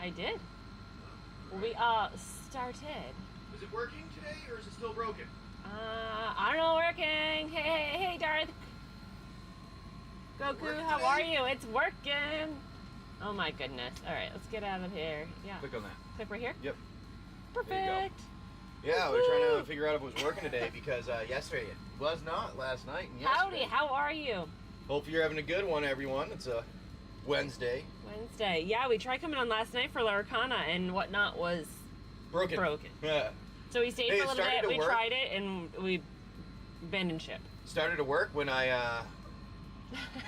I did. We started. Is it working today or is it still broken? I don't know, working. Hey, Darth. Goku, how are you? It's working. Oh my goodness. All right, let's get out of here. Yeah. Click on that. Click right here? Yep. Perfect. Yeah, we're trying to figure out if it was working today because yesterday it was not, last night and yesterday. Howdy, how are you? Hope you're having a good one, everyone. It's a Wednesday. Yeah, we tried coming on last night for Laracana and whatnot was broken. Yeah. So we stayed for a little bit, we tried it, and we abandoned ship. Started to work when I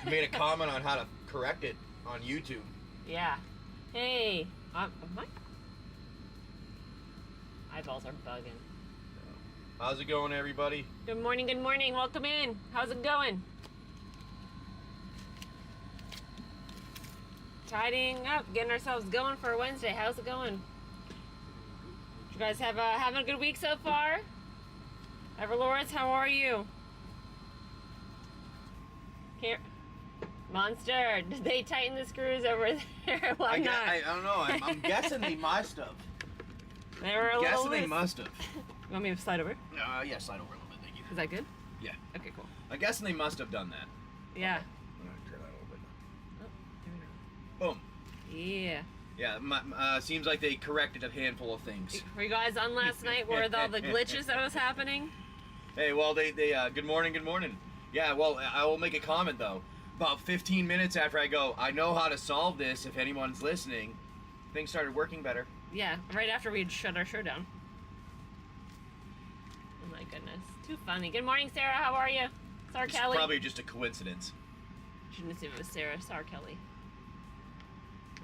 made a comment on how to correct it on YouTube. Yeah. Hey, my eyeballs are bugging. How's it going, everybody? Good morning, welcome in. How's it going? Tidying up, getting ourselves going for Wednesday. How's it going? You guys having a good week so far? Everlords, how are you? Here, Monster, did they tighten the screws over there? Why not? I don't know. I'm guessing they must have. They were a little loose. They must have. You want me to slide over? Yeah, slide over a little bit. Thank you. Is that good? Yeah. Okay, cool. I'm guessing they must have done that. Yeah. I'm gonna turn that a little bit. Oh, there we go. Boom. Yeah. Yeah, seems like they corrected a handful of things. Were you guys on last night with all the glitches that was happening? Hey, well, they good morning. Yeah, well, I will make a comment, though. About 15 minutes after I go, I know how to solve this if anyone's listening, things started working better. Yeah, right after we had shut our show down. Oh my goodness. Too funny. Good morning, Sarah. How are you? Sarah It's Kelly. probably just a coincidence. Shouldn't assume it was Sarah. Sarah Kelly.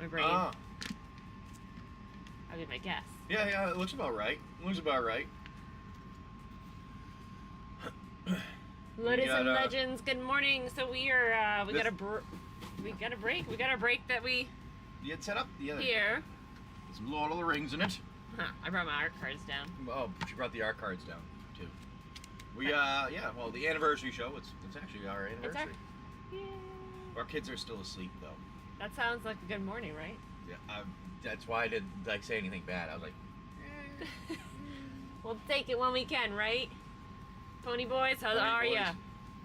My brain. Ah. That'd be my guess. Yeah, it looks about right. Lotus and Legends, good morning. So we are, we got a break. We got a break that we... You had set up the other... Here. There's some Lord of the Rings in it. Huh, I brought my art cards down. Oh, she brought the art cards down, too. We, well, the anniversary show, it's actually our anniversary. Our kids are still asleep, though. That sounds like a good morning, right? Yeah, that's why I didn't, say anything bad. I was like... We'll take it when we can, right? Pony boys, how are ya?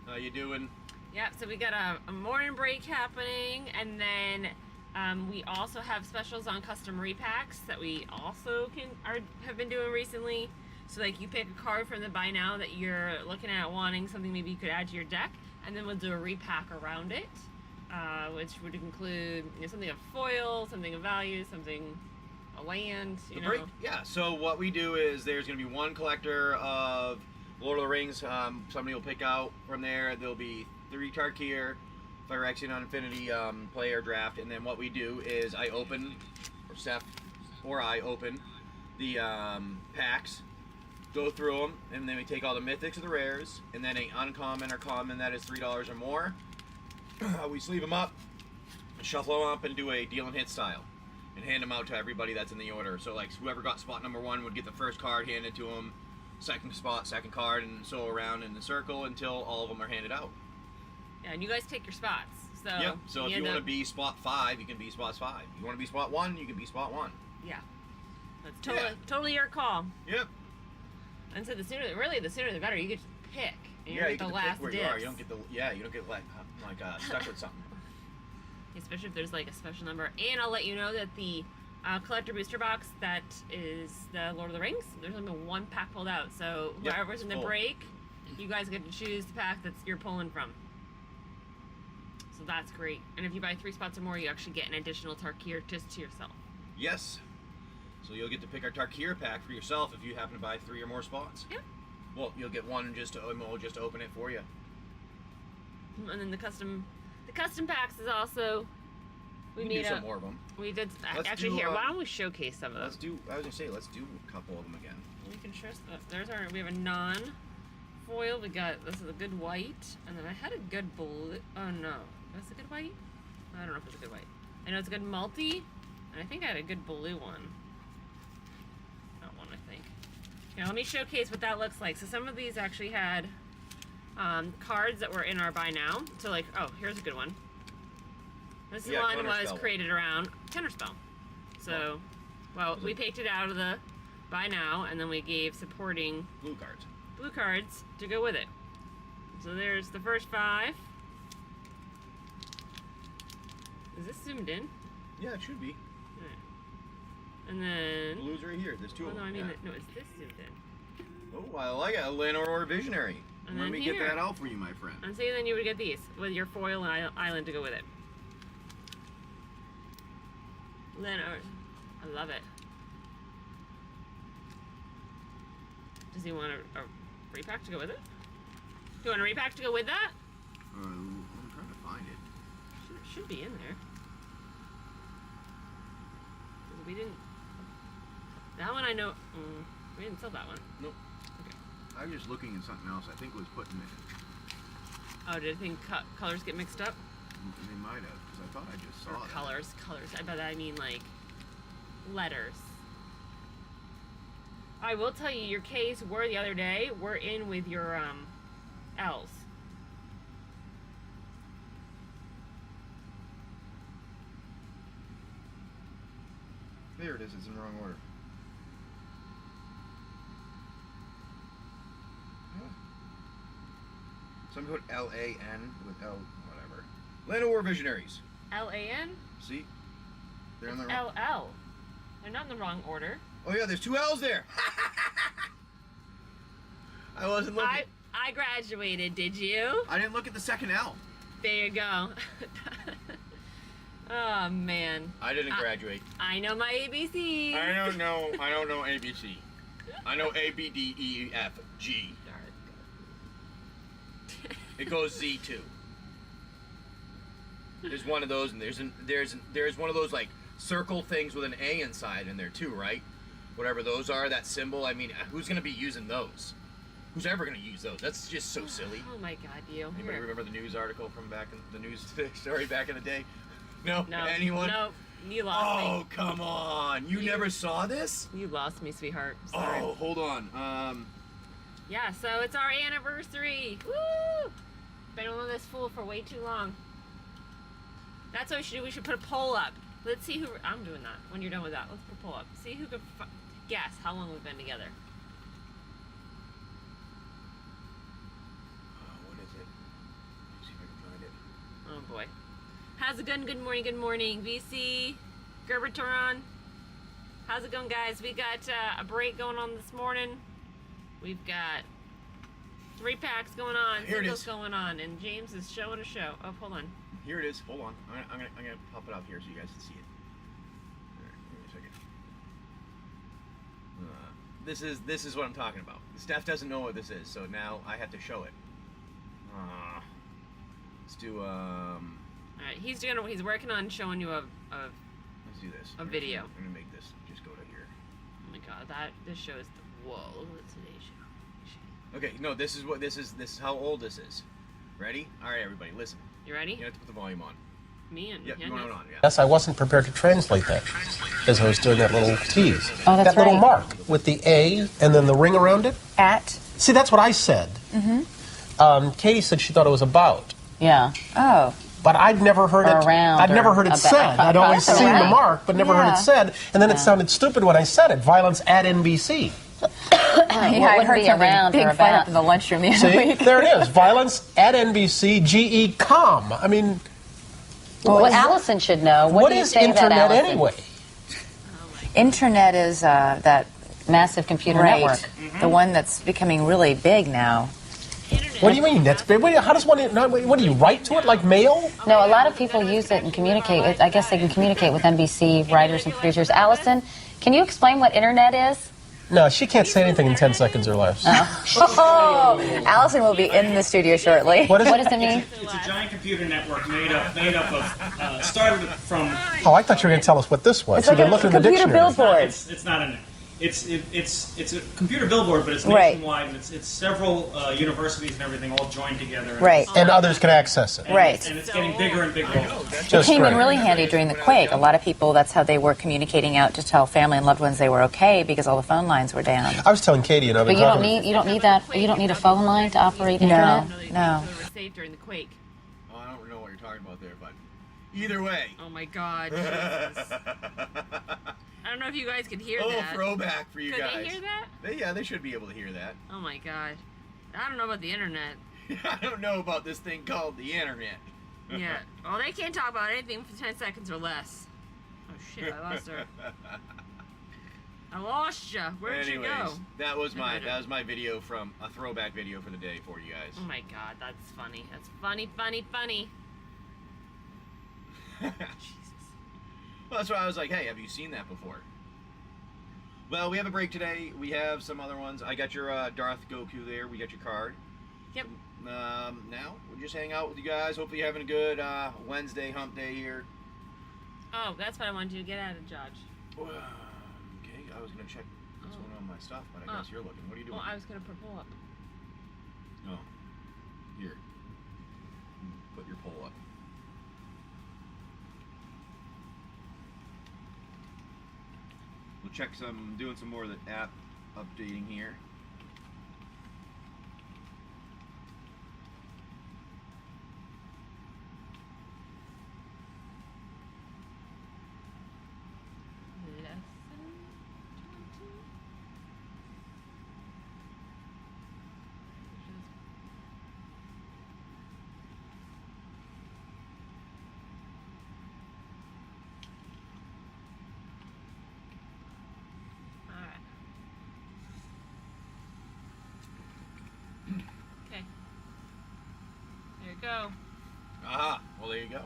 How you doing? Yeah, so we got a morning break happening, and then we also have specials on custom repacks that we also have been doing recently. So like you pick a card from the buy now that you're looking at wanting something maybe you could add to your deck, and then we'll do a repack around it, which would include something of foil, something of value, something a land. Yeah. So what we do is there's going to be one collector of Lord of the Rings. Somebody will pick out from there. There'll be 3 Tarkir, Phyrexian on Infinity player draft, and then what we do is I open, or Seth, or I open the packs, go through them, and then we take all the mythics or the rares, and then an uncommon or common that is $3 or more. We sleeve them up, shuffle them up, and do a deal and hit style, and hand them out to everybody that's in the order. So like whoever got spot number 1 would get the first card handed to them, second spot, second card, and so around in the circle until all of them are handed out. Yeah, and you guys take your spots. So yeah, so if you want to be spot 5, you can be spot 5. You want to be spot 1, you can be spot 1. Yeah. That's totally your call. Yep. And so the sooner the better. You get to pick. And you get the last pick where dibs. you are. You don't get like stuck with something. Especially if there's like a special number. And I'll let you know that the collector booster box that is the Lord of the Rings, there's only been 1 pack pulled out. So whoever's in the break, you guys get to choose the pack that you're pulling from. So that's great. And if you buy 3 spots or more, you actually get an additional Tarkir just to yourself. Yes. So you'll get to pick our Tarkir pack for yourself if you happen to buy 3 or more spots. Yeah. Well, you'll get one we'll just open it for you. And then the custom packs is also... We do some more of them. We did actually here. Why don't we showcase some of them? Let's do a couple of them again. We can show. We have a non-foil. This is a good white, and then I had a good blue. Oh no, that's a good white. I don't know if it's a good white. I know it's a good multi, and I think I had a good blue one. That one, I think. Here, let me showcase what that looks like. So some of these actually had cards that were in our buy now. So like, oh, here's a good one. This one was created around Counterspell. So, well, we picked it out of the buy now, and then we gave supporting blue cards. Blue cards to go with it. So there's the first 5. Is this zoomed in? Yeah, it should be. Right. And then... Blue's right here. There's 2 of them. No, I mean, yeah. no, it's this zoomed in. Oh, I like it. A Lenore Visionary. And Let me here. get that out for you, my friend. And so then you would get these with your foil island to go with it. Lenore. I love it. Does he want a repack to go with it? Do you want a repack to go with that? I'm trying to find it. Should be in there. We didn't. That one I know. We didn't sell that one. Nope. Okay. I was just looking at something else. I think was put in it. Oh, did I think colors get mixed up? They might have, because I thought I just saw that. Colors. I bet I mean like letters. I will tell you, your K's were the other day. We're in with your L's. There it is. It's in the wrong order. Some put L-A-N with L, whatever. Lenore Visionaries. L-A-N? See? They're in the wrong... L-L. They're not in the wrong order. Oh yeah, there's 2 L's there. I wasn't looking. I graduated, did you? I didn't look at the second L. There you go. Oh man. I didn't graduate. I know my ABCs. I don't know ABC. I know A, B, D, E, F, G. It goes Z too. There's one of those, and there's one of those like circle things with an A inside in there too, right? Whatever those are, that symbol. I mean, who's gonna be using those? Who's ever gonna use those? That's just so silly. Oh my God, you. Anybody remember the news article from back in the news story back in the day? No? Anyone? No. You lost me. Oh, come on. You never saw this? You lost me, sweetheart. Sorry. Oh, hold on. Yeah, so it's our anniversary. Woo! Been on this fool for way too long. That's what we should do. We should put a poll up. Let's see who... I'm doing that. When you're done with that, let's put a poll up. See who could guess how long we've been together. What is it? Let's see if I can find it. Oh, boy. How's it going? Good morning, VC, Gerber Turon. How's it going, guys? We got a break going on this morning. We've got 3 packs going on, singles going on, and James is showing a show. Oh, hold on. Here it is. Hold on. I'm gonna pop it up here so you guys can see it. All right, give me a second. This is what I'm talking about. Steph doesn't know what this is, so now I have to show it. Let's do All right, he's working on showing you let's do this. A video. I'm gonna make this just go to here. Oh my God, this shows the whoa. Look at today's show. Okay, no, this is how old this is. Ready? All right, everybody, listen. You ready? You have to put the volume on. Me and Yep, you want it on, yeah. Yes, I wasn't prepared to translate that as I was doing that little tease. Oh, that's that little right. mark with the A and then the ring around it. At. See, that's what I said. Mm-hmm. Katie said she thought it was about. Yeah. Oh. But I'd never heard Or it. around I'd never or heard it about. said. I'd always That's seen right. the mark, but never heard Yeah. it said. And then it sounded stupid when I said it. Violence at NBC. I heard be around big or fight about. up in the lunchroom the other See, week. there it is. Violence at NBC. GE.com. I mean, Well, Allison should know. what do you is say to that, internet Allison? anyway? Internet is that Massive computer right, network. the one that's becoming really big now. Internet. What do you mean? That's big. How does one? What do you write to it like mail? No, a lot of people use it and communicate with. I guess they can communicate with NBC writers and producers. Allison, can you explain what internet is? No, she can't say anything in 10 seconds or less. Oh, Allison will be in the studio shortly. What is What it? does it mean? It's a giant computer network made up of started from. Oh, I thought you were going to tell us what this was. It's like You're a looking in the computer dictionary. billboard. It's not a. It's a computer billboard, but it's Right. nationwide. And it's several universities and everything all joined together. And Right. And others can access it. Right. And it's getting bigger and bigger. It Just came in great. really handy during the quake. A lot of people, that's how they were communicating out to tell family and loved ones they were okay because all the phone lines were down. I was telling Katie, and I've But been you don't talking. need you don't need a phone line to operate No. internet. No, they No. were safe during the quake. Oh, I don't know what you're talking about there, but Either way. Oh my God, Jesus. I don't know if you guys could hear that. Throwback for you Could guys. they hear that? Yeah, they should be able to hear that. Oh my God. I don't know about the internet. I don't know about this thing called the internet. Yeah. Well, they can't talk about anything for 10 seconds or less. Oh shit, I lost her. I lost you. Where'd you go? that was my video from a throwback video for the day for you guys. Oh my God, that's funny. That's funny. Jesus. Well, that's why I was like, hey, have you seen that before? Well, we have a break today. We have some other ones. I got your Darth Goku there. We got your card. Yep. Now, we'll just hang out with you guys. Hopefully you're having a good Wednesday hump day here. Oh, that's what I wanted you to get out of, Judge. Okay, I was going to check what's going on with my stuff, but I guess you're looking. What are you doing? Well, I was going to pull up. Oh. Here. Put your poll up. We'll check doing some more of the app updating here. Lesson 20? Alright. Okay. There you go. Aha! Well, there you go.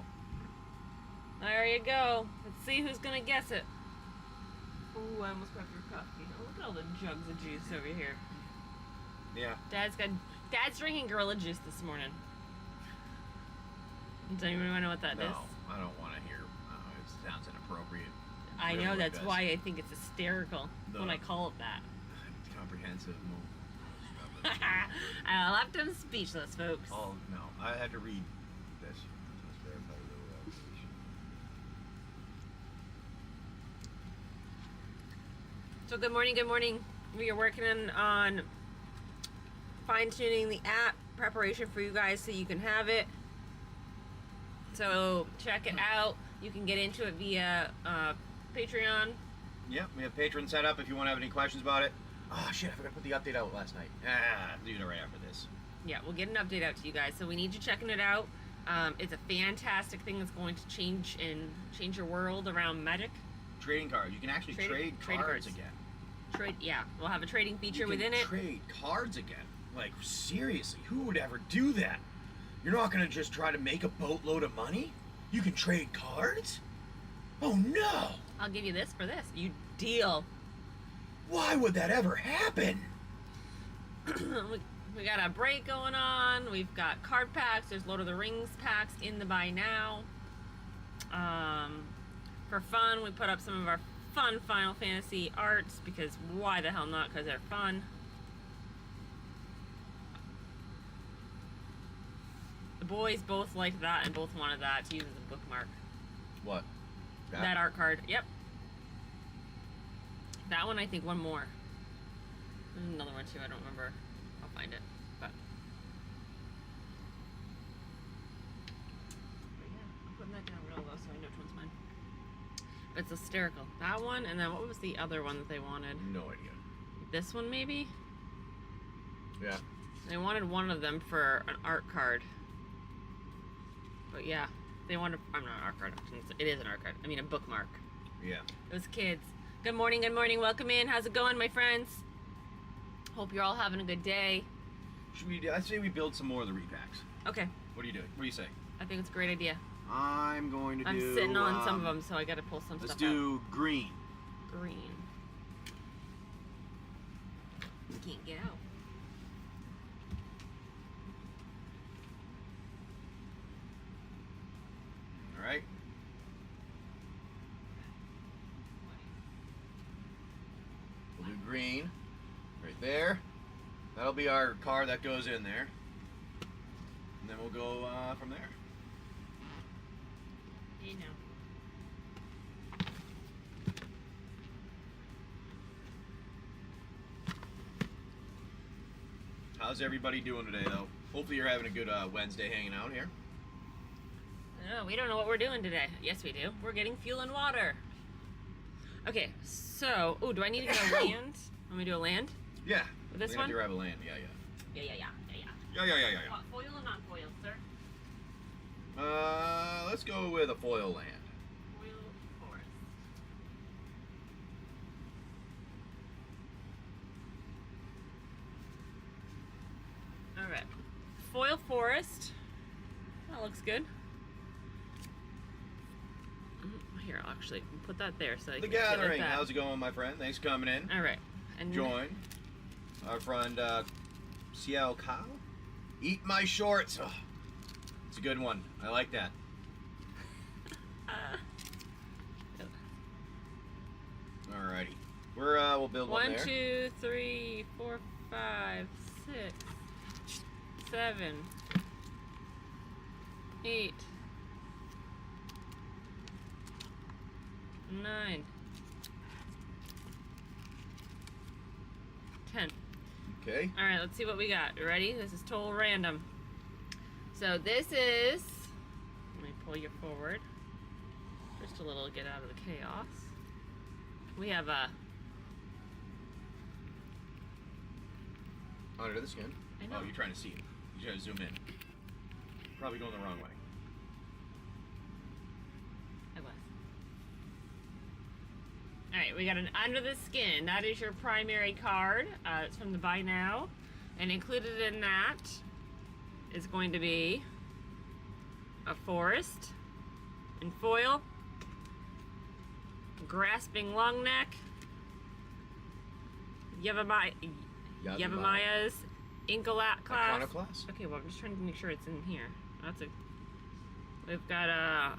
There you go. Let's see who's gonna guess it. Ooh, I almost grabbed your coffee. Oh, look at all the jugs of juice over here. Yeah. Dad's drinking gorilla juice this morning. Does anyone want to know what that is? No, I don't want to hear. It sounds inappropriate. I Really know, that's does. why I think it's hysterical when I call it that. It's comprehensive. I left him speechless, folks. Oh no, I had to read this. Let's verify the application. So good morning. We are working on fine-tuning the app preparation for you guys so you can have it. So check it out. You can get into it via Patreon. Yep, we have Patreon set up if you want to have any questions about it. Oh shit, I forgot to put the update out last night. Do it right after this. Yeah, we'll get an update out to you guys. So we need you checking it out. It's a fantastic thing that's going to change your world around Magic. Trading cards. You can actually trade cards again. Yeah, we'll have a trading feature within it. Trade cards again. Like seriously, who would ever do that? You're not gonna just try to make a boatload of money? You can trade cards? Oh no! I'll give you this for this. You deal. Why would that ever happen? We got a break going on. We've got card packs. There's Lord of the Rings packs in the buy now. For fun, we put up some of our fun Final Fantasy arts because why the hell not? Because they're fun. The boys both liked that and both wanted that to use as a bookmark. What? That art card. Yep. That one, I think one more. There's another one too. I don't remember. I'll find it. But yeah, I'm putting that down real low so I know which one's mine. But it's hysterical. That one, and then what was the other one that they wanted? No idea. This one maybe? Yeah. They wanted one of them for an art card. But yeah, they wanted. I'm not an art card. It is an art card. I mean a bookmark. Yeah. Those kids. Good morning. Welcome in. How's it going, my friends? Hope you're all having a good day. I'd say we build some more of the repacks. Okay. What are you doing? What do you say? I think it's a great idea. I'm going to I'm do... sitting on some of them, so I gotta pull some stuff out. Let's do green. Green. You can't get out. Alright. We'll do green. Right there. That'll be our card that goes in there. And then we'll go from there. You know. How's everybody doing today, though? Hopefully you're having a good Wednesday hanging out here. No, we don't know what we're doing today. Yes, we do. We're getting fuel and water. Okay, so, do I need to get a land? Want me to do a land? Yeah. With this we one? have to grab a land. Yeah. What, foil or not foil, sir? Let's go with a foil land. Foil forest. Alright. Foil forest. That looks good. Here, I'll actually put that there so I The can sit like Gathering. that. How's it going, my friend? Thanks for coming in. Alright. And Join our friend Xiao Kao. Eat my shorts. Oh, it's a good one. I like that. Alrighty. We'll build one 1, there. 2, 3, 4, 5, 6, 7, 8, 9, 10. Okay. Alright, let's see what we got. You ready? This is total random. So this is, let me pull you forward. Just a little, get out of the chaos. We have a, Under the skin. I know. Oh, you're trying to see it. You gotta zoom in. Probably going the wrong way. I was. Alright, we got an Under the Skin. That is your primary card. It's from the Buy Now. And included in that is going to be a forest in foil, Grasping Long Neck, Yavamaya's Inklat class. Iconoclast? Okay, well, I'm just trying to make sure it's in here. We've got a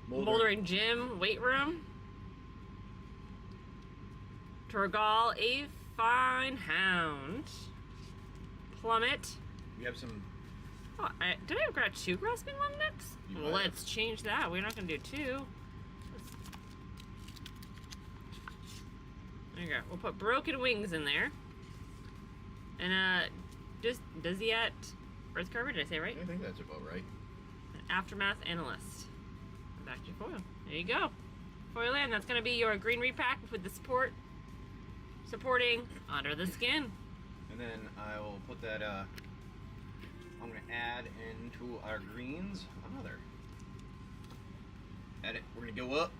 Moldering Gym Weight Room, Torgal A Fine Hound, Plummet. We have some. Oh, did I grab 2 Grasping Long Necks? You Well, might let's change that. We're not going to do 2. There you go. We'll put Broken Wings in there. And, Desiat Earth Carver, did I say it right? I think that's about right. An Aftermath Analyst. Back to your foil. There you go. Foil land. That's going to be your green repack with the supporting Under the Skin. And then I will put that, I'm going to add into our greens another. Edit. We're going to go up.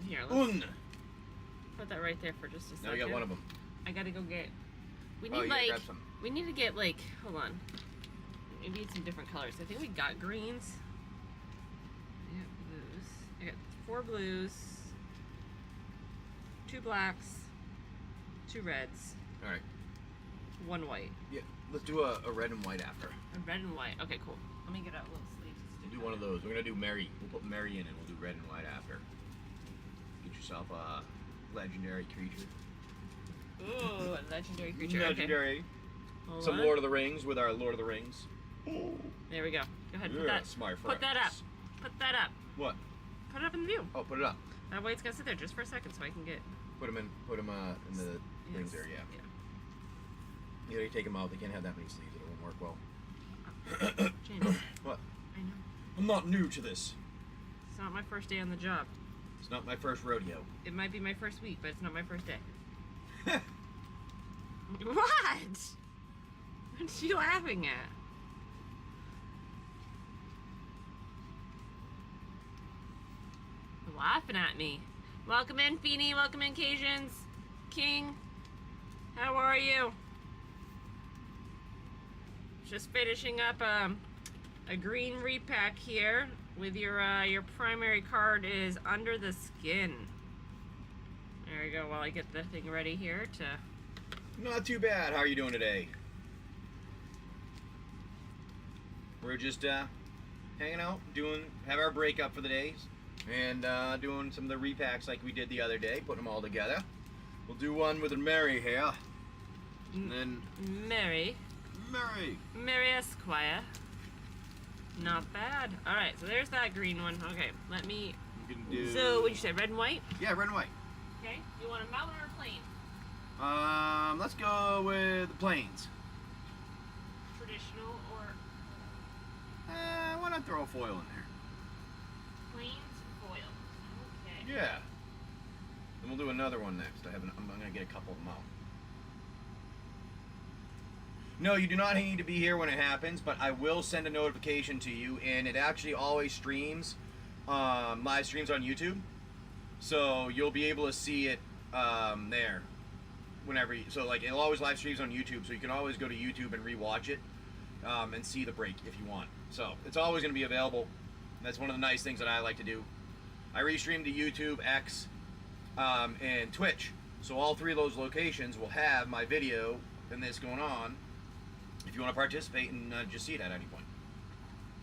Here, let's Un. put that right there for just a second. Now we got one of them. I gotta go get. We Oh, need you gotta like. grab some. We need to get like. Hold on. We need some different colors. I think we got greens. I got blues. I got 4 blues, 2 blacks, 2 reds, All right. 1 white. Yeah. Let's do a red and white after. A red and white. Okay, cool. Let me get out little sleeves. We'll do one of those. We're gonna do Mary. We'll put Mary in and we'll do red and white after. Get yourself a legendary creature. Ooh, a legendary creature. Legendary. Okay. Hold Some on. Lord of the Rings with our Lord of the Rings. There we go. Go ahead. Put Yeah, that. smart Put that up. friends. Put that up. What? Put it up in the view. Oh, put it up. That way it's gonna sit there just for a second so I can get. Put them in. Put them in the rings there. Yeah. You know, you take them out. They can't have that many sleeves. It won't work well. James, What? I know. I'm not new to this. It's not my first day on the job. It's not my first rodeo. It might be my first week, but it's not my first day. What? What's she laughing at? You're laughing at me. Welcome in, Feeny. Welcome in, Cajuns. King, how are you? Just finishing up a green repack here with your primary card is Under the Skin. There we go. While I get the thing ready here to. Not too bad. How are you doing today? We're just hanging out, have our breakup for the days, and doing some of the repacks like we did the other day, putting them all together. We'll do one with a Mary here, and then Mary Esquire. Not bad. All right, so there's that green one. Okay, let me. you can do. So, what'd you say? Red and white? Yeah, red and white. Okay. You want a mountain or a plain? Let's go with the plains. Traditional or Why not throw a foil in there? Plains foil. Okay. Yeah. Then we'll do another one next. I'm gonna get a couple of them out. No, you do not need to be here when it happens, but I will send a notification to you, and it actually always streams, live streams on YouTube. So you'll be able to see it there whenever so like it'll always live streams on YouTube, so you can always go to YouTube and rewatch it and see the break if you want. So it's always going to be available. That's one of the nice things that I like to do. I restream to YouTube, X, and Twitch, so all three of those locations will have my video and this going on if you want to participate and just see it at any point.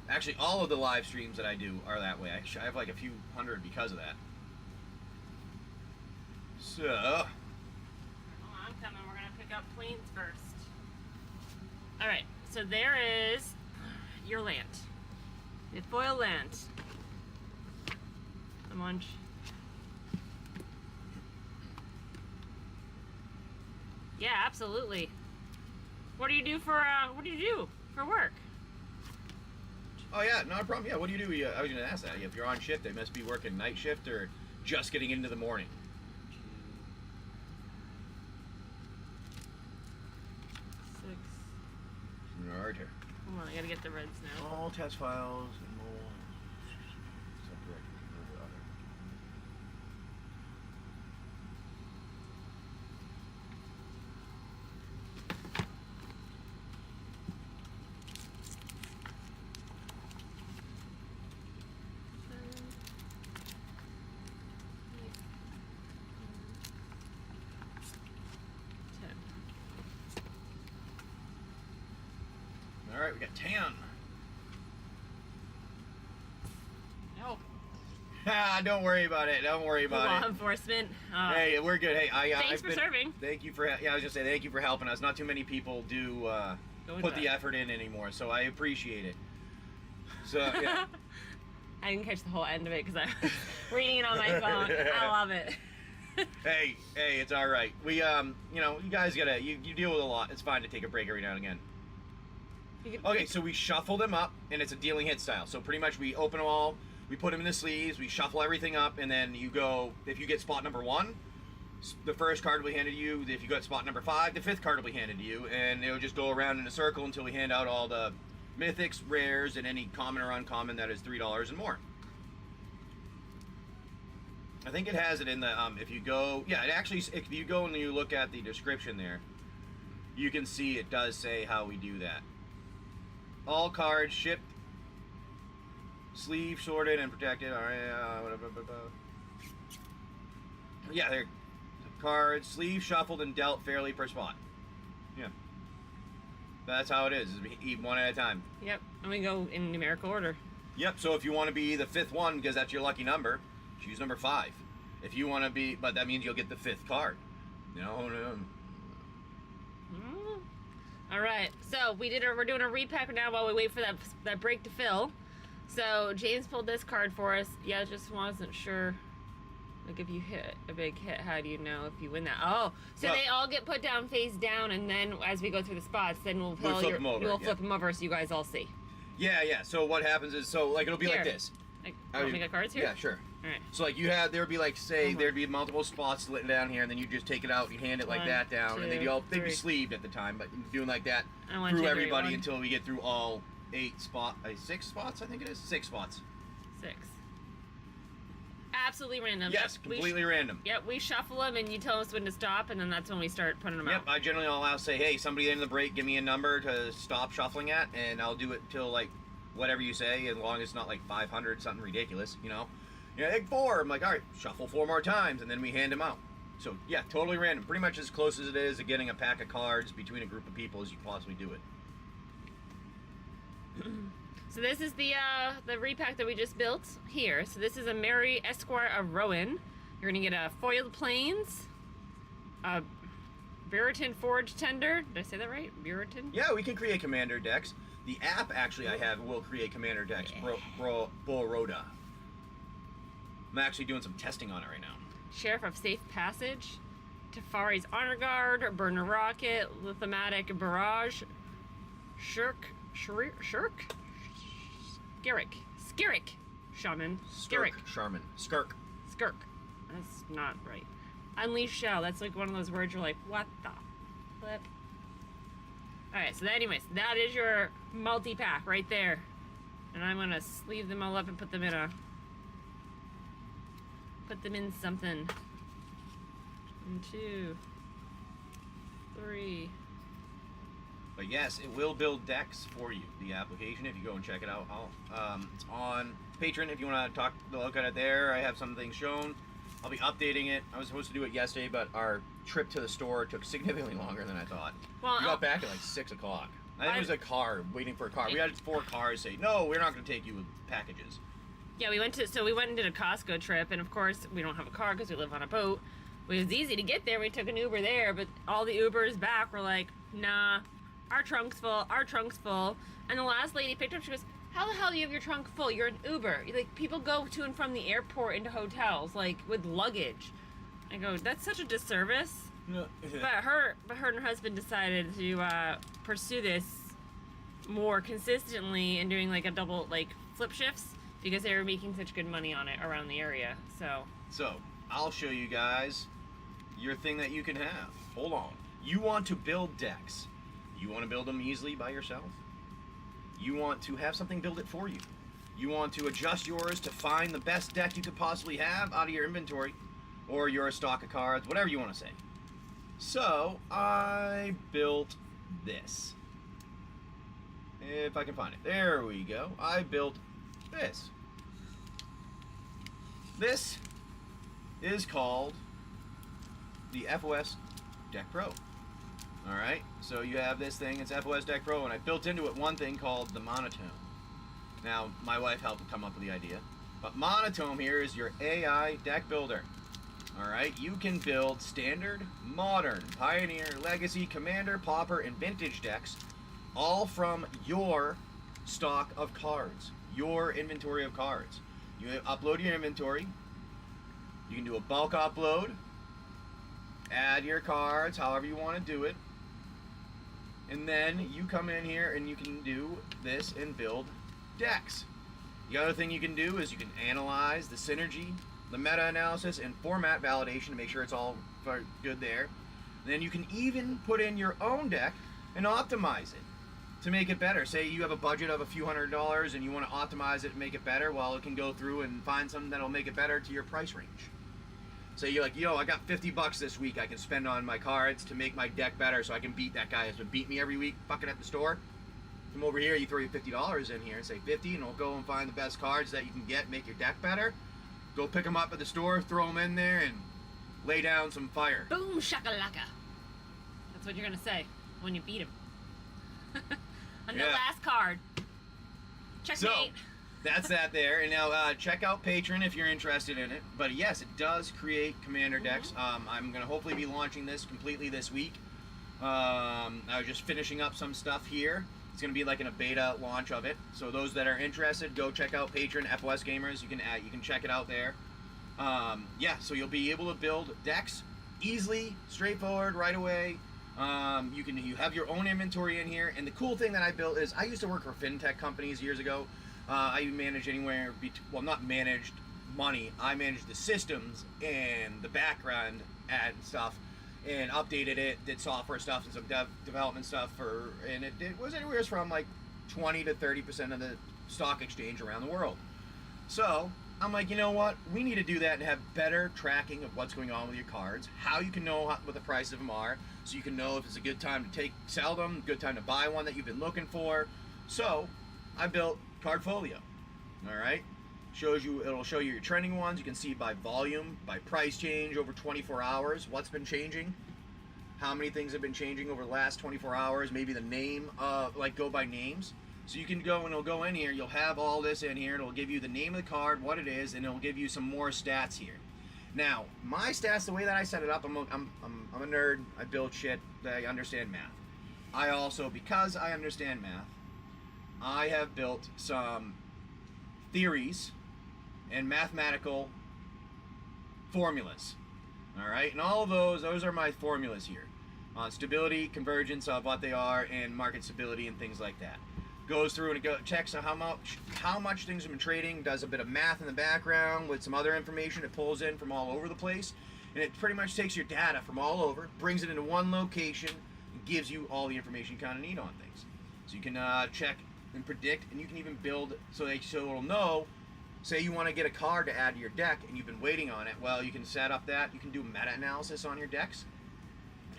Actually, all of the live streams that I do are that way. I have like a few hundred because of that. So, Hold on, I'm coming. We're gonna pick up plains first. All right. So there is your land. The foil land. The munch. Yeah, absolutely. What do you do for work? oh yeah, not a problem. Yeah, what do you do? I was going to ask that. If you're on shift, they must be working night shift or just getting into the morning. Six. Right here. Hold on, I gotta get the reds now. All test files and more. Separate from the other. All right, we got 10. No. Don't worry about it. Don't worry about Law it. enforcement. Hey, we're good. Hey, Thanks for serving. Thank you for. Yeah, I was just say thank you for helping us. Not too many people do put the effort in anymore, so I appreciate it. So yeah. I didn't catch the whole end of it because I was reading it on my phone. I love it. hey, it's all right. We you know, you guys gotta you deal with a lot. It's fine to take a break every now and again. Okay, so we shuffle them up, and it's a dealing hit style. So pretty much we open them all, we put them in the sleeves, we shuffle everything up, and then you go, if you get spot number 1, the first card will be handed to you. If you got spot number 5, the 5th card will be handed to you, and it'll just go around in a circle until we hand out all the mythics, rares, and any common or uncommon that is $3 and more. I think it has it in the, if you go, yeah, it actually, if you go and you look at the description there, you can see it does say how we do that. All cards shipped, sleeve sorted and protected. All right, yeah, they're cards, sleeve shuffled and dealt fairly per spot. Yeah, that's how it is. We eat one at a time. Yep, and we go in numerical order. Yep. So if you want to be the 5th one because that's your lucky number, choose number 5. If you want to be, but that means you'll get the 5th card. You know. All right, so we're doing a repack now while we wait for that break to fill. So James pulled this card for us. Yeah, just wasn't sure. Like if you hit a big hit, how do you know if you win that? Oh, so Well, they all get put down face down, and then as we go through the spots, then we'll flip them over, We'll yeah. flip them over so you guys all see. Yeah. So what happens is, so like it'll be like this. Like, want me to get cards here? Yeah, sure. All right. So like there would be like there'd be multiple spots lit down here, and then you just take it out, you hand it like One, that down, and they'd be three. sleeved at the time, but doing like that And one, through two, three, everybody one. until we get through all 6 spots, I think it is 6 spots. 6. Absolutely random. Yes, Yep, completely random. Yep, we shuffle them, and you tell us when to stop, and then that's when we start putting them Yep, out. I generally allow say, hey, somebody at the end of the break, give me a number to stop shuffling at, and I'll do it till like whatever you say, as long as it's not like 500, something ridiculous, you know. Yeah, like 4. I'm like, all right, shuffle 4 more times, and then we hand them out. So yeah, totally random. Pretty much as close as it is to getting a pack of cards between a group of people as you can possibly do it. So this is the repack that we just built here. So this is a Mary Esquire of Rowan. You're gonna get a foiled plains, a Buriton Forge Tender. Did I say that right? Buriton? Yeah, we can create commander decks. The app actually I have will create commander decks. Boroda. I'm actually doing some testing on it right now. Sheriff of Safe Passage, Tefari's Honor Guard, Burner Rocket, Lithomatic Barrage, Shirk, Skirk. Shaman. Skirk. Charmin. Skirk. Skirk. That's not right. Unleash shell. That's like one of those words you're like, what the flip? Alright, so anyways, that is your multi-pack right there. And I'm gonna sleeve them all up and put them in something. 1, 2, 3. But yes, it will build decks for you. The application, if you go and check it out, it's on Patreon. If you want to look at it there, I have some things shown. I'll be updating it. I was supposed to do it yesterday, but our trip to the store took significantly longer than I thought. Well, we got back at like 6 o'clock. I think it was a car, waiting for a car. We had 4 cars say, no, we're not going to take you with packages. Yeah, we went and did a Costco trip, and of course we don't have a car because we live on a boat. It was easy to get there. We took an Uber there, but all the Ubers back were like, nah, our trunk's full. And the last lady picked up, she goes, how the hell do you have your trunk full? You're an Uber. Like, people go to and from the airport into hotels, like, with luggage. I go, that's such a disservice. No. But her and her husband decided to pursue this more consistently and doing like a double, like, flip shifts because they were making such good money on it around the area. So, I'll show you guys your thing that you can have. Hold on. You want to build decks. You want to build them easily by yourself. You want to have something build it for you. You want to adjust yours to find the best deck you could possibly have out of your inventory or your stock of cards, whatever you want to say. So, I built this. If I can find it. There we go. I built this. This is called the FOS Deck Pro. Alright, so you have this thing, it's FOS Deck Pro, and I built into it one thing called the Monotone. Now, my wife helped come up with the idea. But Monotone here is your AI deck builder. Alright, you can build standard, modern, pioneer, legacy, commander, pauper, and vintage decks, all from your stock of cards, your inventory of cards. You upload your inventory, you can do a bulk upload, add your cards however you want to do it, and then you come in here and you can do this and build decks. The other thing you can do is you can analyze the synergy, the meta-analysis, and format validation to make sure it's all good there. And then you can even put in your own deck and optimize it to make it better. Say you have a budget of a few $100s and you want to optimize it and make it better, well, it can go through and find something that'll make it better to your price range. Say you're like, yo, I got $50 this week I can spend on my cards to make my deck better so I can beat that guy who's been beating me every week fucking at the store. Come over here, you throw your $50 in here and say 50, and we'll go and find the best cards that you can get, make your deck better. Go pick them up at the store, throw them in there, and lay down some fire. boom shakalaka. That's what you're gonna say when you beat him. On the last card. Checkmate. So, that's that there. And now check out Patreon if you're interested in it. But yes, it does create commander decks. I'm going to hopefully be launching this completely this week. I was just finishing up some stuff here. It's going to be like in a beta launch of it. So those that are interested, go check out Patreon, FoSGamers. You can check it out there. Yeah, so you'll be able to build decks easily, straightforward, right away. You have your own inventory in here. And the cool thing that I built is I used to work for fintech companies years ago. I managed anywhere, well, not managed money. I managed the systems and the background and stuff, and updated it, did software stuff and some development stuff and it was anywhere from like 20 to 30% of the stock exchange around the world. So I'm like, you know what? We need to do that and have better tracking of what's going on with your cards, how you can know what the price of them are, so you can know if it's a good time to sell them, good time to buy one that you've been looking for. So I built Cardfolio. All right, it'll show you your trending ones. You can see by volume, by price change over 24 hours, what's been changing, how many things have been changing over the last 24 hours, maybe the name, like go by names. So you can go and it'll go in here, you'll have all this in here, and it'll give you the name of the card, what it is, and it'll give you some more stats here. Now, my stats, the way that I set it up, I'm a nerd, I build shit, I understand math. I also, because I understand math, I have built some theories and mathematical formulas. Alright, and all of those are my formulas here. Stability, convergence of what they are, and market stability and things like that. goes through and it checks on how much things have been trading, does a bit of math in the background with some other information it pulls in from all over the place, and it pretty much takes your data from all over, brings it into one location, and gives you all the information you kind of need on things. So you can check and predict, and you can even build so it'll know. Say you want to get a card to add to your deck, and you've been waiting on it. Well, you can set up that. You can do meta-analysis on your decks,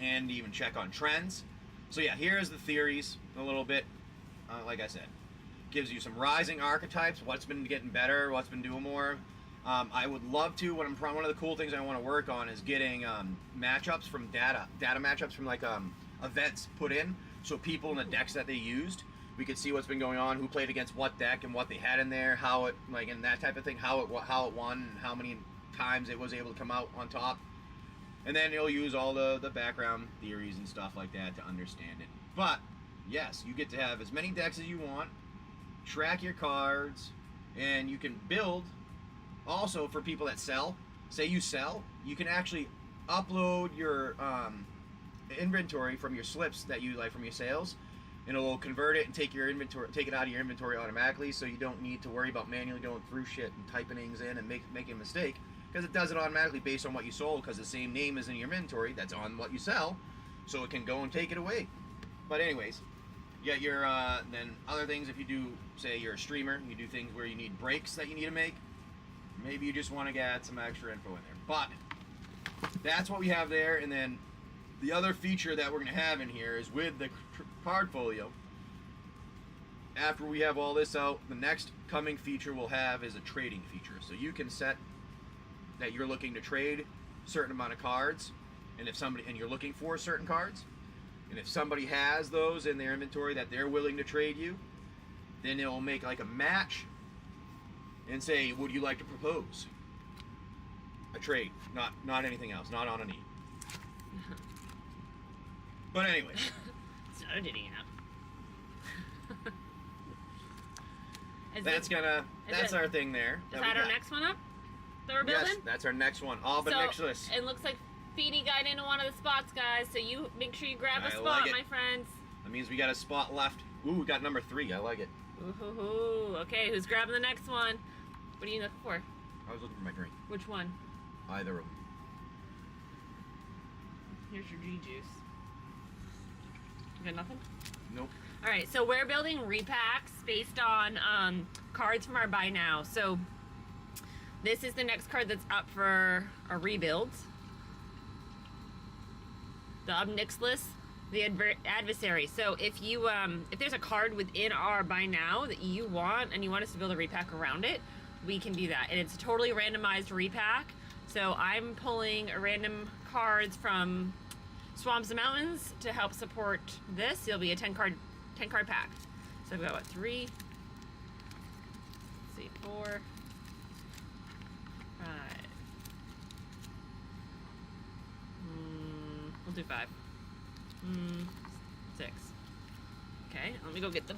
and even check on trends. So yeah, here's the theories a little bit. Like I said, gives you some rising archetypes, what's been getting better, what's been doing more. I would love to. One of the cool things I want to work on is getting matchups from data matchups from like events put in, so people in the decks that they used, we could see what's been going on, who played against what deck and what they had in there, how it and that type of thing, how it won, and how many times it was able to come out on top. And then you'll use all the background theories and stuff like that to understand it. But yes, you get to have as many decks as you want, track your cards, and you can build. Also, for people that sell, say you sell, you can actually upload your inventory from your slips that you from your sales, and it will convert it and take it out of your inventory automatically, so you don't need to worry about manually going through shit and typing things in and making a mistake, because it does it automatically based on what you sold, because the same name is in your inventory that's on what you sell, so it can go and take it away. But anyways, you got your then other things. If you do, say you're a streamer, you do things where you need breaks that you need to make. Maybe you just want to get some extra info in there. But that's what we have there. And then the other feature that we're going to have in here is with the card folio. After we have all this out, the next coming feature we'll have is a trading feature. So you can set that you're looking to trade a certain amount of cards, and you're looking for certain cards, and if somebody has those in their inventory that they're willing to trade you, then it'll make like a match and say, would you like to propose a trade? Not anything else, not on a need. But anyway. So did he have? That's our thing there. Is that our next one up that we're building? Yes, that's our next one. All but Nicholas. It looks like Feeny got into one of the spots, guys, so you make sure you grab a spot, like my friends. That means we got a spot left. Ooh, we got number 3. I like it. Ooh, okay, who's grabbing the next one? What are you looking for? I was looking for my drink. Which one? Either of them. Here's your G-juice. You got nothing? Nope. Alright, so we're building repacks based on cards from our buy now. So this is the next card that's up for a rebuild. The Obnixless, the Adversary. So if you if there's a card within our buy now that you want and you want us to build a repack around it, we can do that. And it's a totally randomized repack. So I'm pulling random cards from Swamps and Mountains to help support this. It'll be a 10 card pack. So I've got what, 3, let's see, 4, 5. We'll do 5. 6. Okay, let me go get the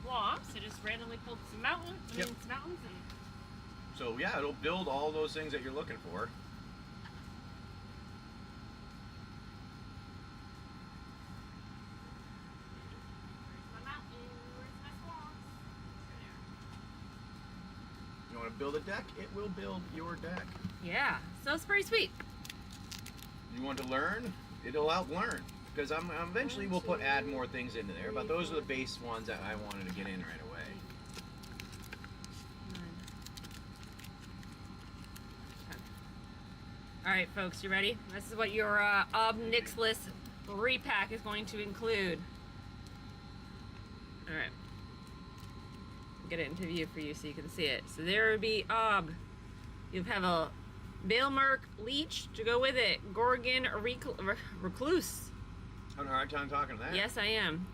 swamps. I just randomly pulled some mountains. Yep. Some mountains and So yeah, it'll build all those things that you're looking for. You want to build a deck? It will build your deck. yeah, so it's pretty sweet. You want to learn? It'll outlearn. Because eventually we'll add more things into there, but those are the base ones that I wanted to get in right away. Alright folks, you ready? This is what your Obnixless repack is going to include. Alright. Get it into view for you so you can see it. So there would be Ob. You have a Bailmerk Leech to go with it. Gorgon Recluse. Having a hard time talking to that. Yes, I am.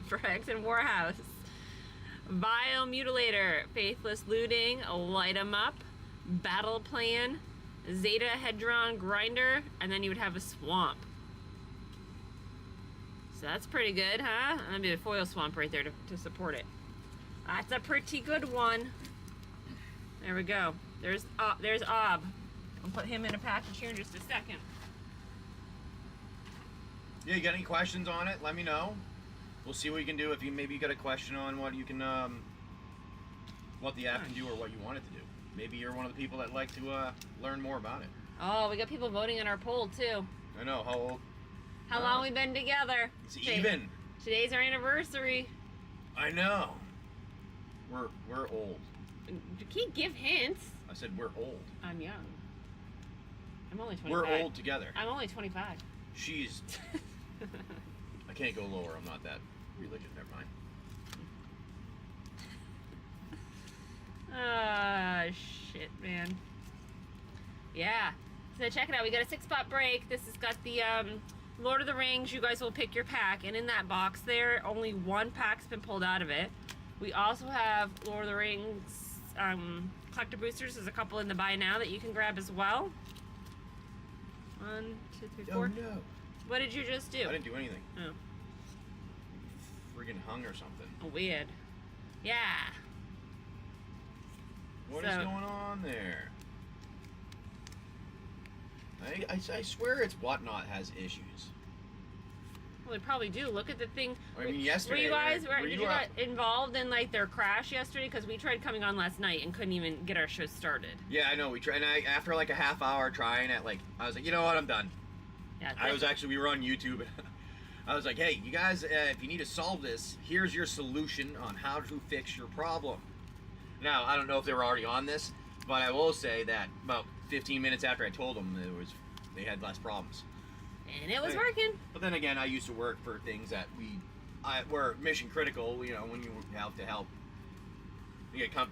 Frags and Warhouse. Biomutilator. Faithless Looting. Light 'em Up. Battle Plan. Zeta Hedron Grinder. And then you would have a Swamp. So that's pretty good, huh? And that'd be a foil swamp right there to support it. That's a pretty good one. There we go. There's Ob. I'll put him in a package here in just a second. Yeah, you got any questions on it? Let me know. we'll see what you can do. If you maybe you got a question on what you can, what the app can do or what you want it to do. Maybe you're one of the people that like to learn more about it. Oh, we got people voting on our poll too. I know how old. How long we been together? It's even. Today's our anniversary. I know. We're old. You can't give hints. I said we're old. I'm young. I'm only 25. We're old together. I'm only 25. She's. I can't go lower. I'm not that religious. Never mind. Ah, shit, man. Yeah. So check it out. We got a 6-spot break. This has got the Lord of the Rings. You guys will pick your pack, and in that box there, only one pack's been pulled out of it. We also have Lord of the Rings collector boosters. There's a couple in the buy now that you can grab as well. 1, 2, 3, 4. Oh no! What did you just do? I didn't do anything. Oh, Friggin' hung or something. weird. Yeah. What is So- going on there? I swear it's Whatnot has issues. Well, they probably do. Look at the thing. I mean, yesterday. Did you got involved in like their crash yesterday? Because we tried coming on last night and couldn't even get our show started. Yeah, I know. We tried. And after like a half hour trying at I was like, you know what? I'm done. Yeah. We were on YouTube. I was like, hey, you guys, if you need to solve this, here's your solution on how to fix your problem. Now, I don't know if they were already on this, but I will say that about 15 minutes after I told them, they had less problems. And it was working. But then again, I used to work for things that were mission critical. You know, when you have to help, you got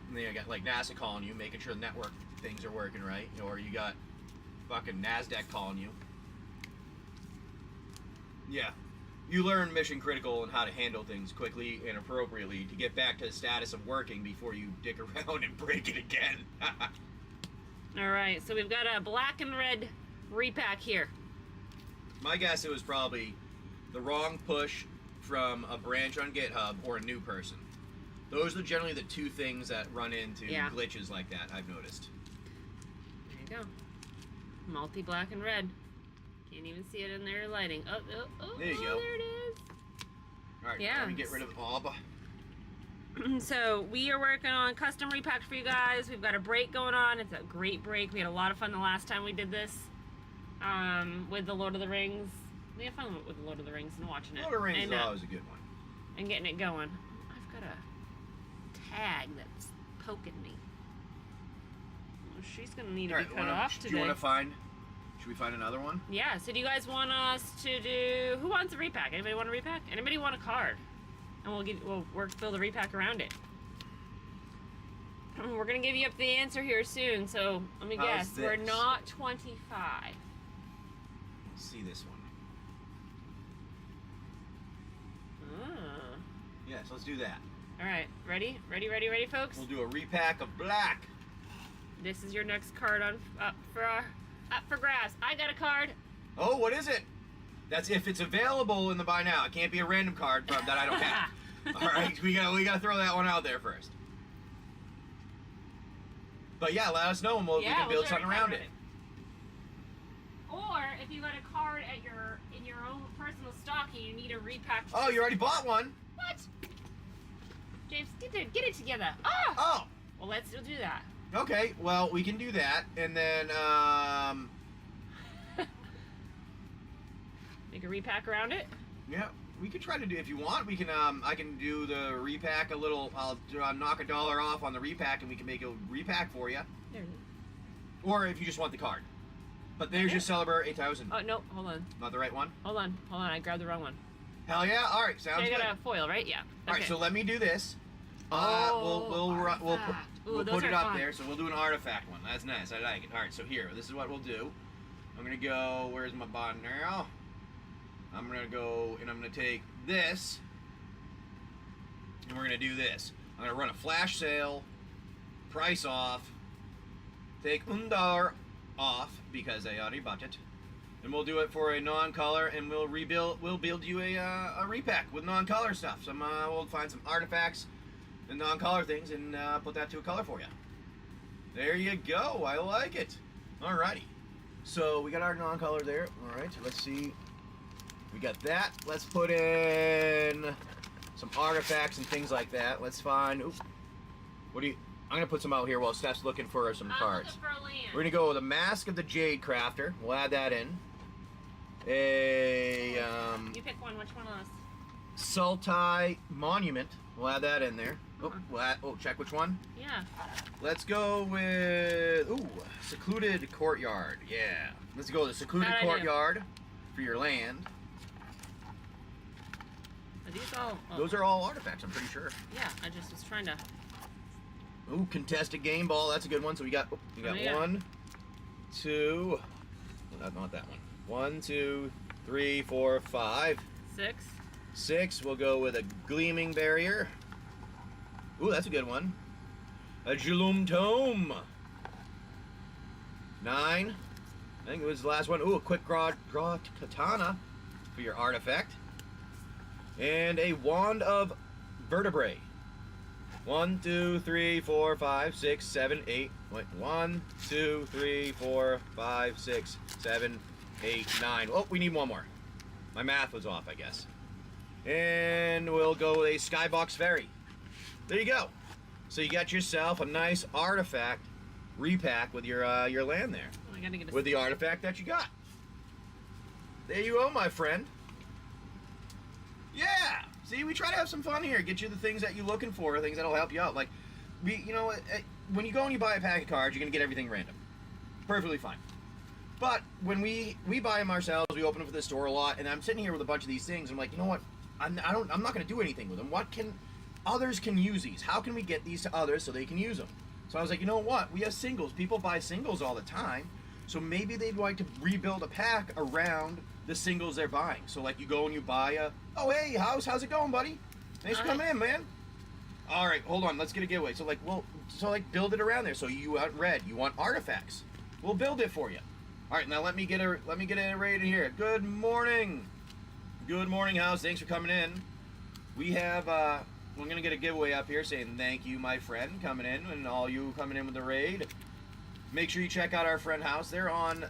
like NASA calling you, making sure the network things are working right, or you got fucking NASDAQ calling you. Yeah, you learn mission critical and how to handle things quickly and appropriately to get back to the status of working before you dick around and break it again. All right, so we've got a black and red repack here. My guess it was probably the wrong push from a branch on GitHub or a new person. Those are generally the two things that run into glitches like that, I've noticed. There you go. Multi-black and red. Can't even see it in their lighting. Oh, There you go. There it is. All right, Yeah. let me get rid of Bob. So we are working on custom repacks for you guys. We've got a break going on. It's a great break. We had a lot of fun the last time we did this with the Lord of the Rings. We had fun with the Lord of the Rings and watching it. Lord of the Rings and, is always a good one. And getting it going. I've got a tag that's poking me. Well, she's going to need to be cut off today. Do you want to find... Should we find another one? Yeah, so do you guys want us to do... Who wants a repack? Anybody want a repack? Anybody want a card? And we'll build a repack around it. We're going to give you up the answer here soon, so let me guess. We're not 25. Let's see this one. Ah. Yes, let's do that. All right, ready? Ready, folks? We'll do a repack of black. This is your next card up for grabs. I got a card. Oh, what is it? That's if it's available in the buy now. It can't be a random card that I don't have. All right, we gotta throw that one out there first. But yeah, let us know and we can build something around it. Or if you got a card in your own personal stocking, you need a repack. Oh, you already bought one. What? James, get it together. Ah! Oh. Well, let's do that. Okay, well, we can do that, and then, Make a repack around it? yeah, we could try to do, if you want, we can, I can do the repack a little, I'll knock $1 off on the repack, and we can make a repack for you. There it is. Or if you just want the card. But there's your Celebrate 8000. Oh, no, hold on. Not the right one? Hold on, I grabbed the wrong one. Hell yeah, alright, sounds So good. I got a foil, right? Yeah. Alright, Okay. so let me do this. We'll put it up there, so we'll do an artifact one. That's nice, I like it. Alright, so here, this is what we'll do. I'm gonna go, where's my button now? I'm gonna go, and I'm gonna take this, and we're gonna do this. I'm gonna run a flash sale, price off, take $1 off, because I already bought it. And we'll do it for a non-color, and we'll build you a repack with non-color stuff. We'll find some artifacts and non-color things and put that to a color for you. There you go. I like it. Alrighty. So we got our non-color there. Alright, so let's see. We got that. Let's put in some artifacts and things like that. Let's find. Ooh, what do you? I'm gonna put some out here while Steph's looking for some cards. Looking for land. We're gonna go with a Mask of the Jade Crafter. We'll add that in. A You pick one. Which one of those? Sultai Monument. We'll add that in there. Oh, check which one. Yeah. Let's go with Secluded Courtyard. Yeah. Let's go with the Secluded How'd I do? Courtyard for your land. Are these all? Oh, Those are all artifacts, I'm pretty sure. yeah. I just was trying to. Ooh, contested game ball. That's a good one. So we got Yeah. 1, 2. Not that one. 1, 2, 3, 4, 5, 6. 6. We'll go with a Gleaming Barrier. Ooh, that's a good one. A Julum Tome. 9. I think it was the last one. Ooh, a Quick Draw Katana for your artifact. And a Wand of Vertebrae. 1, 2, 3, 4, 5, 6, 7, 8. Wait, 1, 2, 3, 4, 5, 6, 7, 8, 9. Oh, we need one more. My math was off, I guess. And we'll go with a Skybox Ferry. There you go. So you got yourself a nice artifact repack with your land there. Oh, I gotta get a. With the artifact that you got. There you go, my friend. Yeah. See, we try to have some fun here. Get you the things that you're looking for, things that'll help you out. Like, when you go and you buy a pack of cards, you're gonna get everything random. Perfectly fine. But when we buy them ourselves, we open them for the store a lot, and I'm sitting here with a bunch of these things. I'm like, you know what? I'm not gonna do anything with them. Others can use these. How can we get these to others so they can use them? So I was like, you know what? We have singles. People buy singles all the time. So maybe they'd like to rebuild a pack around the singles they're buying. So like you go and you buy oh hey, how's it going, buddy? Thanks for coming in, man. All right, hold on. Let's get a giveaway. So build it around there. So you want red, you want artifacts. We'll build it for you. All right, now let me get it right in here. Good morning. Good morning, house. Thanks for coming in. We have we're gonna get a giveaway up here saying thank you, my friend, coming in, and all you coming in with the raid. Make sure you check out our friend house. They're on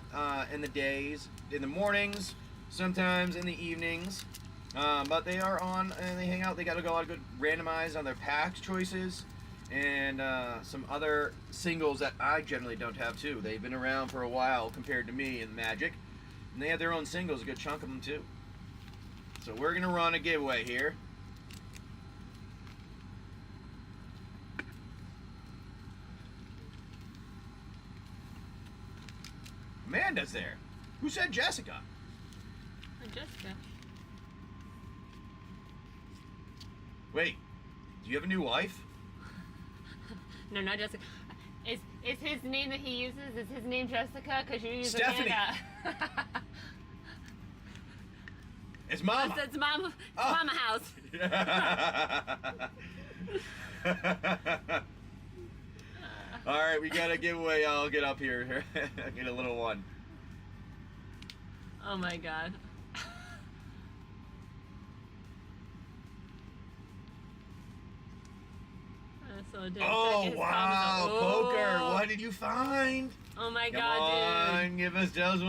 in the mornings, sometimes in the evenings, but they are on and they hang out. They got a lot of good randomized on their packs choices and some other singles that I generally don't have too. They've been around for a while compared to me in Magic, and they have their own singles, a good chunk of them too. So we're gonna run a giveaway here. Amanda's there. Who said Jessica? Jessica. Wait, do you have a new wife? No, not Jessica. Is his name that he uses? Is his name Jessica? Because you use Stephanie. Amanda. It's Mama. It's Mama. It's Mama house. All right, we got a giveaway. I'll get up here. Get a little one. Oh my God. Oh wow, poker! Oh. What did you find? Oh my Come God, on, dude. tell us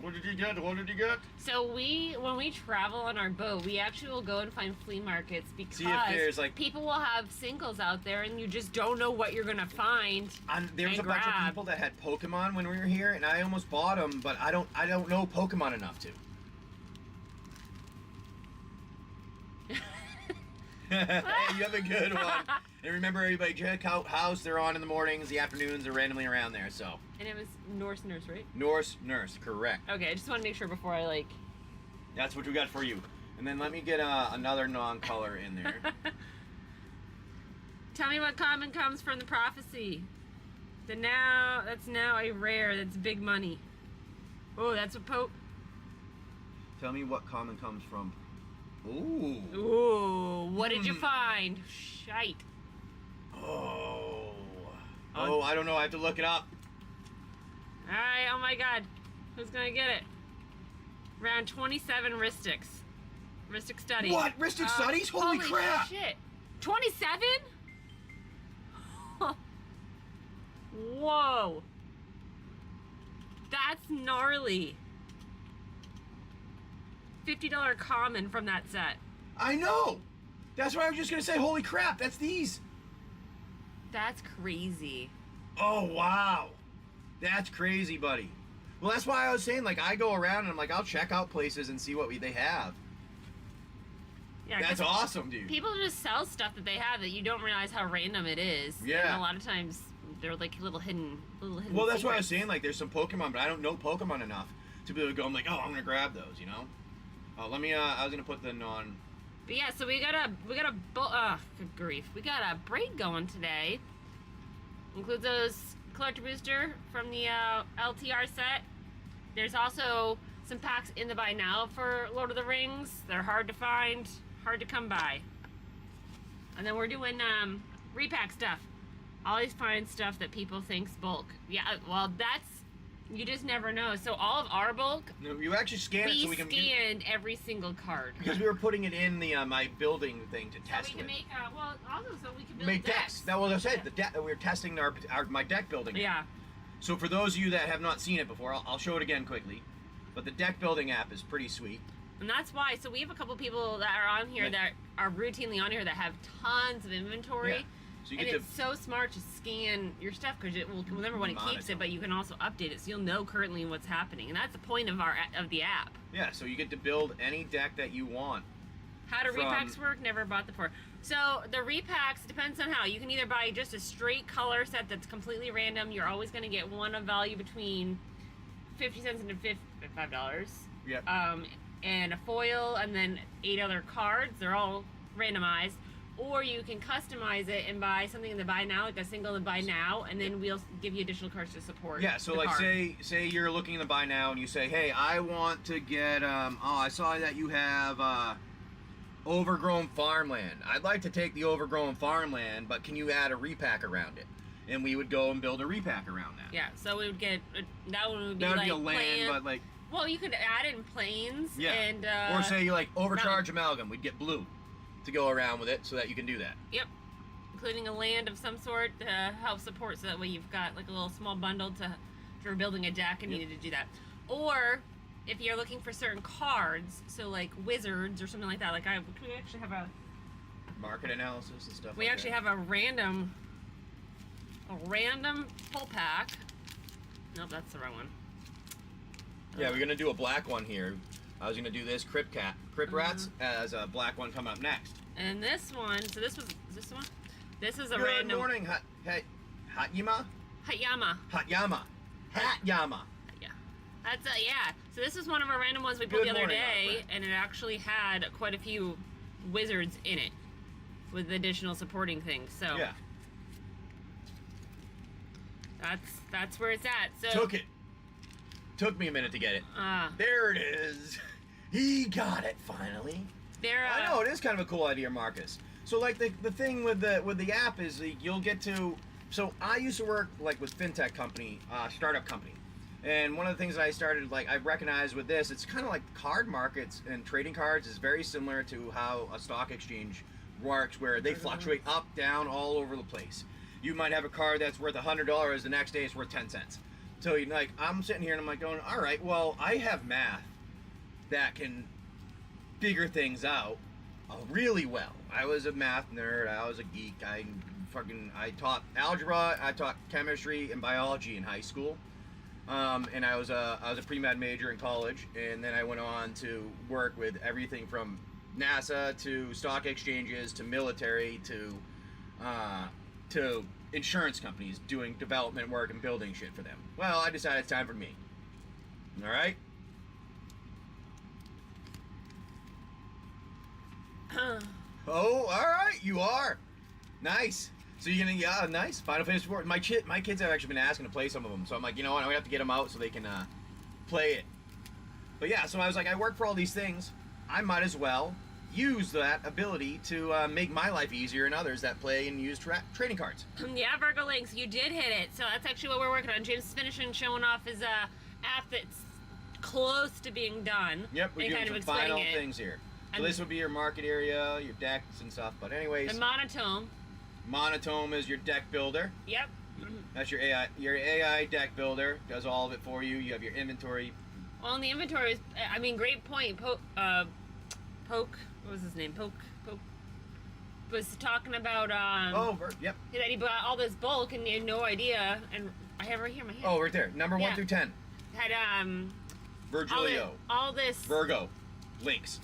what did you get? What did you get? So when we travel on our boat, we actually will go and find flea markets because See if there's, like- people will have singles out there and you just don't know what you're gonna find. There was a bunch of people that had Pokemon when we were here, and I almost bought them, but I don't know Pokemon enough to. Hey, you have a good one. And remember, everybody, check out house they're on in the mornings, the afternoons, they're randomly around there. So And it was Norse Nurse, right? Norse Nurse, correct. Okay, I just want to make sure before I like. That's what we got for you. And then let me get another non-color in there. Tell me what common comes from the prophecy. That's now a rare. That's big money. Oh, that's a Pope. Tell me what common comes from. Ooh. Ooh, what did you find? Shite. Oh, I don't know. I have to look it up. All right. Oh my God, who's gonna get it? Round 27 Ristics. Ristic studies. What? Ristic studies? Holy crap! Shit. 27? Whoa. That's gnarly. $50 common from that set. I know. That's what I was just gonna say. Holy crap, that's these. That's crazy. Oh wow, that's crazy, buddy. Well, that's why I was saying, like, I go around and I'm like, I'll check out places and see what they have. Yeah, That's 'cause awesome, dude. people just sell stuff that they have that you don't realize how random it is. Yeah. And a lot of times they're like little hidden. Well, that's what I was secrets. saying. Like, there's some Pokemon, but I don't know Pokemon enough to be able to go. I'm like, oh, I'm gonna grab those, you know. Let me. I was gonna put them on. But yeah, so we got a good grief. We got a break going today. Includes those collector booster from the LTR set. There's also some packs in the buy now for Lord of the Rings. They're hard to find, hard to come by. And then we're doing repack stuff. Always find stuff that people think's bulk. Yeah, well, that's, you just never know. So all of our bulk, No, you actually scan it we so we can. scanned every single card. Because we were putting it in the my building thing to So test we can with. make, well, also so we can build Make decks. decks. That was what I said. The deck. We were testing my deck building. Yeah. So for those of you that have not seen it before, I'll show it again quickly. But the deck building app is pretty sweet. And that's why, so we have a couple people that are on here Right. that are routinely on here that have tons of inventory. Yeah. So you And get it's so smart to scan your stuff because it will, number one, it keeps Monitor. it, but you can also update it so you'll know currently what's happening. And that's the point of the app. yeah. So you get to build any deck that you want. How do From- repacks work? Never bought the before. So the repacks depends on how. You can either buy just a straight color set that's completely random. You're always going to get one of value between 50 cents and $5. Yep. And a foil, and then 8 other cards. They're all randomized. Or you can customize it and buy something in the buy now, like a single in the buy now, and then we'll give you additional cards to support. Yeah, so the like card. say you're looking to buy now and you say, hey, I want to get I saw that you have overgrown farmland. I'd like to take the overgrown farmland, but can you add a repack around it? And we would go and build a repack around that. Yeah, so we would get that one would be That would like be a land, plan- but like well, you could add in planes. yeah. And or say you like overcharge amalgam, we'd get blue to go around with it so that you can do that. Yep. Including a land of some sort to help support, so that way you've got like a little small bundle to if you're building a deck and Yep. needed to do that. Or if you're looking for certain cards, so like wizards or something like that. Like we actually have a Market analysis and stuff. we like actually that. have a random pull pack. Nope, that's the wrong one. Yeah, we're gonna do a black one here. I was gonna do this Crypt Rats as a black one coming up next. And this one, so is this one? This is a Good random morning, Hatyama. Hayama. Hatyama. Hatyama. Yeah. That's yeah. So this is one of our random ones we pulled Good the other morning, my day, friend. and it actually had quite a few wizards in it with additional supporting things. So Yeah. that's where it's at. So Took it. Took me a minute to get it. There it is. He got it finally. there. I know it is kind of a cool idea, Marcus. So like the thing with the app is like, you'll get to. So I used to work like with fintech company, startup company, and one of the things that I started like I recognized with this, it's kind of like card markets and trading cards is very similar to how a stock exchange works, where they fluctuate up, down, all over the place. You might have a card that's worth $100, the next day it's worth 10 cents. So you like I'm sitting here and I'm like going, all right, well I have math that can figure things out really well. I was a math nerd. I was a geek. I taught algebra. I taught chemistry and biology in high school, and I was a pre-med major in college. And then I went on to work with everything from NASA to stock exchanges to military to insurance companies doing development work and building shit for them. Well, I decided it's time for me. All right. Oh, all right, you are. Nice. So you're gonna, yeah, nice. Final Fantasy 4. My kids have actually been asking to play some of them, so I'm like, you know what, I'm gonna have to get them out so they can play it. But yeah, so I was like, I work for all these things. I might as well use that ability to make my life easier and others that play and use trading cards. Yeah, Virgo Links, you did hit it. So that's actually what we're working on. James is finishing showing off his app that's close to being done. Yep, we're and doing kind some of explaining final it. things here. So And- this would be your market area, your decks and stuff. But anyways, The monotone. Monotone is your deck builder. Yep. That's your AI. Your AI deck builder does all of it for you. You have your inventory. Well, in the inventory is, I mean, great point. Poke, what was his name? was talking about Yep. that he bought all this bulk and he had no idea. And I have it right here in my hand. Oh, right there. Number 1 Yeah. through 10. Had Virgilio. all this Virgo. Lynx.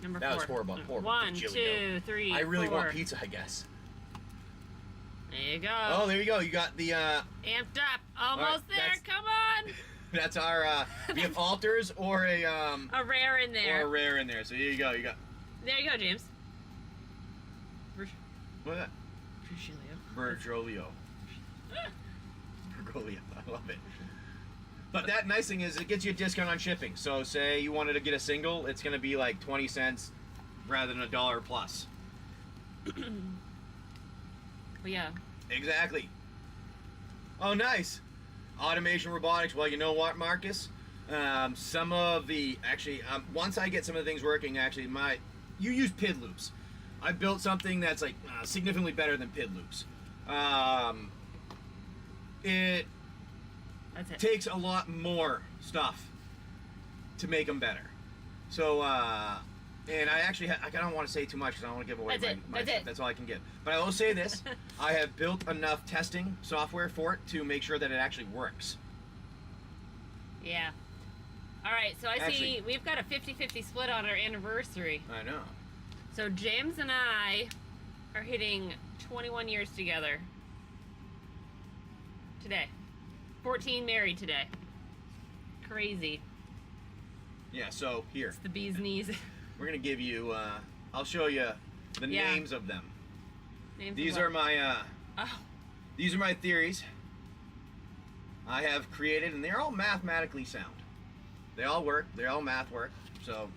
number That 4. was horrible. Horrible. 1, Virgilio. 2, 3. I really 4. want pizza, I guess. There you go. Oh, there you go. You got the Amped up. Almost Alright, there. that's- Come on. that's our we have altars or a A rare in there. or a rare in there. So here you go. You got There you go, James. what is that? Virgilio. Virgolio. I love it. But that nice thing is it gets you a discount on shipping. So say you wanted to get a single, it's gonna be like 20 cents rather than $1 plus. But yeah. Exactly. Oh, nice. Automation robotics. Well, you know what, Marcus? Some of the once I get some of the things working, actually, you use PID loops. I built something that's like significantly better than PID loops. It That's it. takes a lot more stuff to make them better. So, and I actually, I don't want to say too much because I don't want to give away That's my it. stuff. That's all I can give. But I will say this: I have built enough testing software for it to make sure that it actually works. Yeah. All right, so I see Actually- we've got a 50-50 split on our anniversary. I know. So James and I are hitting 21 years together. Today. 14 married today. Crazy. Yeah. So here, It's the bee's knees. we're gonna give you. I'll show you the Yeah. names of them. Names These of are what? my. Oh, These are my theories. I have created, and they're all mathematically sound. They all work. They all math work. So,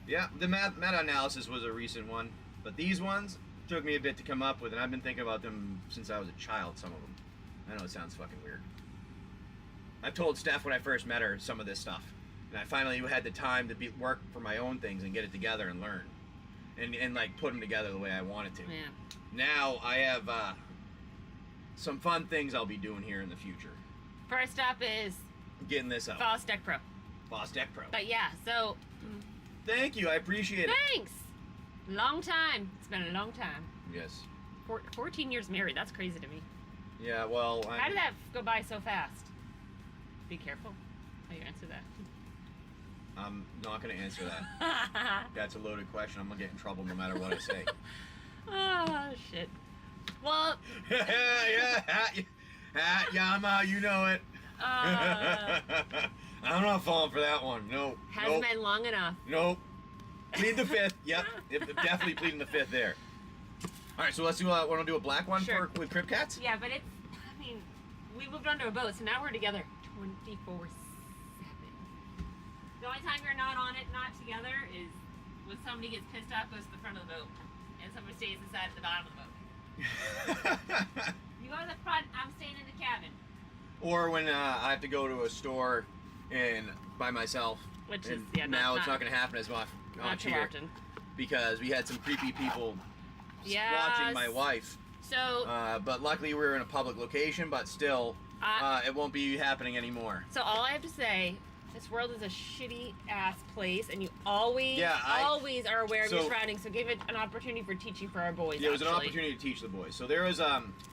yeah, the meta-analysis was a recent one, but these ones took me a bit to come up with, and I've been thinking about them since I was a child. Some of them. I know it sounds fucking weird. I've told Steph when I first met her some of this stuff, and I finally had the time to work for my own things and get it together and learn, and like put them together the way I wanted to. man. Now I have some fun things I'll be doing here in the future. First up is Getting this out. FoSDeck Pro. FoSDeck Pro. But yeah, so Thank you, I appreciate it. thanks. Long time. It's been a long time. Yes. 14 years married. That's crazy to me. Yeah, well, How did that go by so fast? Be careful how you answer that. I'm not going to answer that. That's a loaded question. I'm going to get in trouble no matter what I say. Oh, shit. Well, Hat Yama, you know it. I'm not falling for that one. No. hasn't Nope. been long enough. Nope. Plead the fifth. Yep. Definitely pleading the fifth there. All right, so let's do. Want to do a black one Sure. with Crip Cats? Yeah, but it's, I mean, we moved onto a boat, so now we're together 24/7. The only time you're not on it, not together, is when somebody gets pissed off, goes to the front of the boat, and somebody stays inside at the bottom of the boat. You go to the front, I'm staying in the cabin. Or when I have to go to a store and by myself. Which and is, yeah, now not- it's not going to happen as much Not too here often. because we had some creepy people Yes. watching my wife. So, But luckily we were in a public location, but still, it won't be happening anymore. so all I have to say, this world is a shitty ass place, and you always, Yeah, always are aware of your so- surroundings. So give it an opportunity for teaching for our boys. Yeah, it was an actually. opportunity to teach the boys. So there was,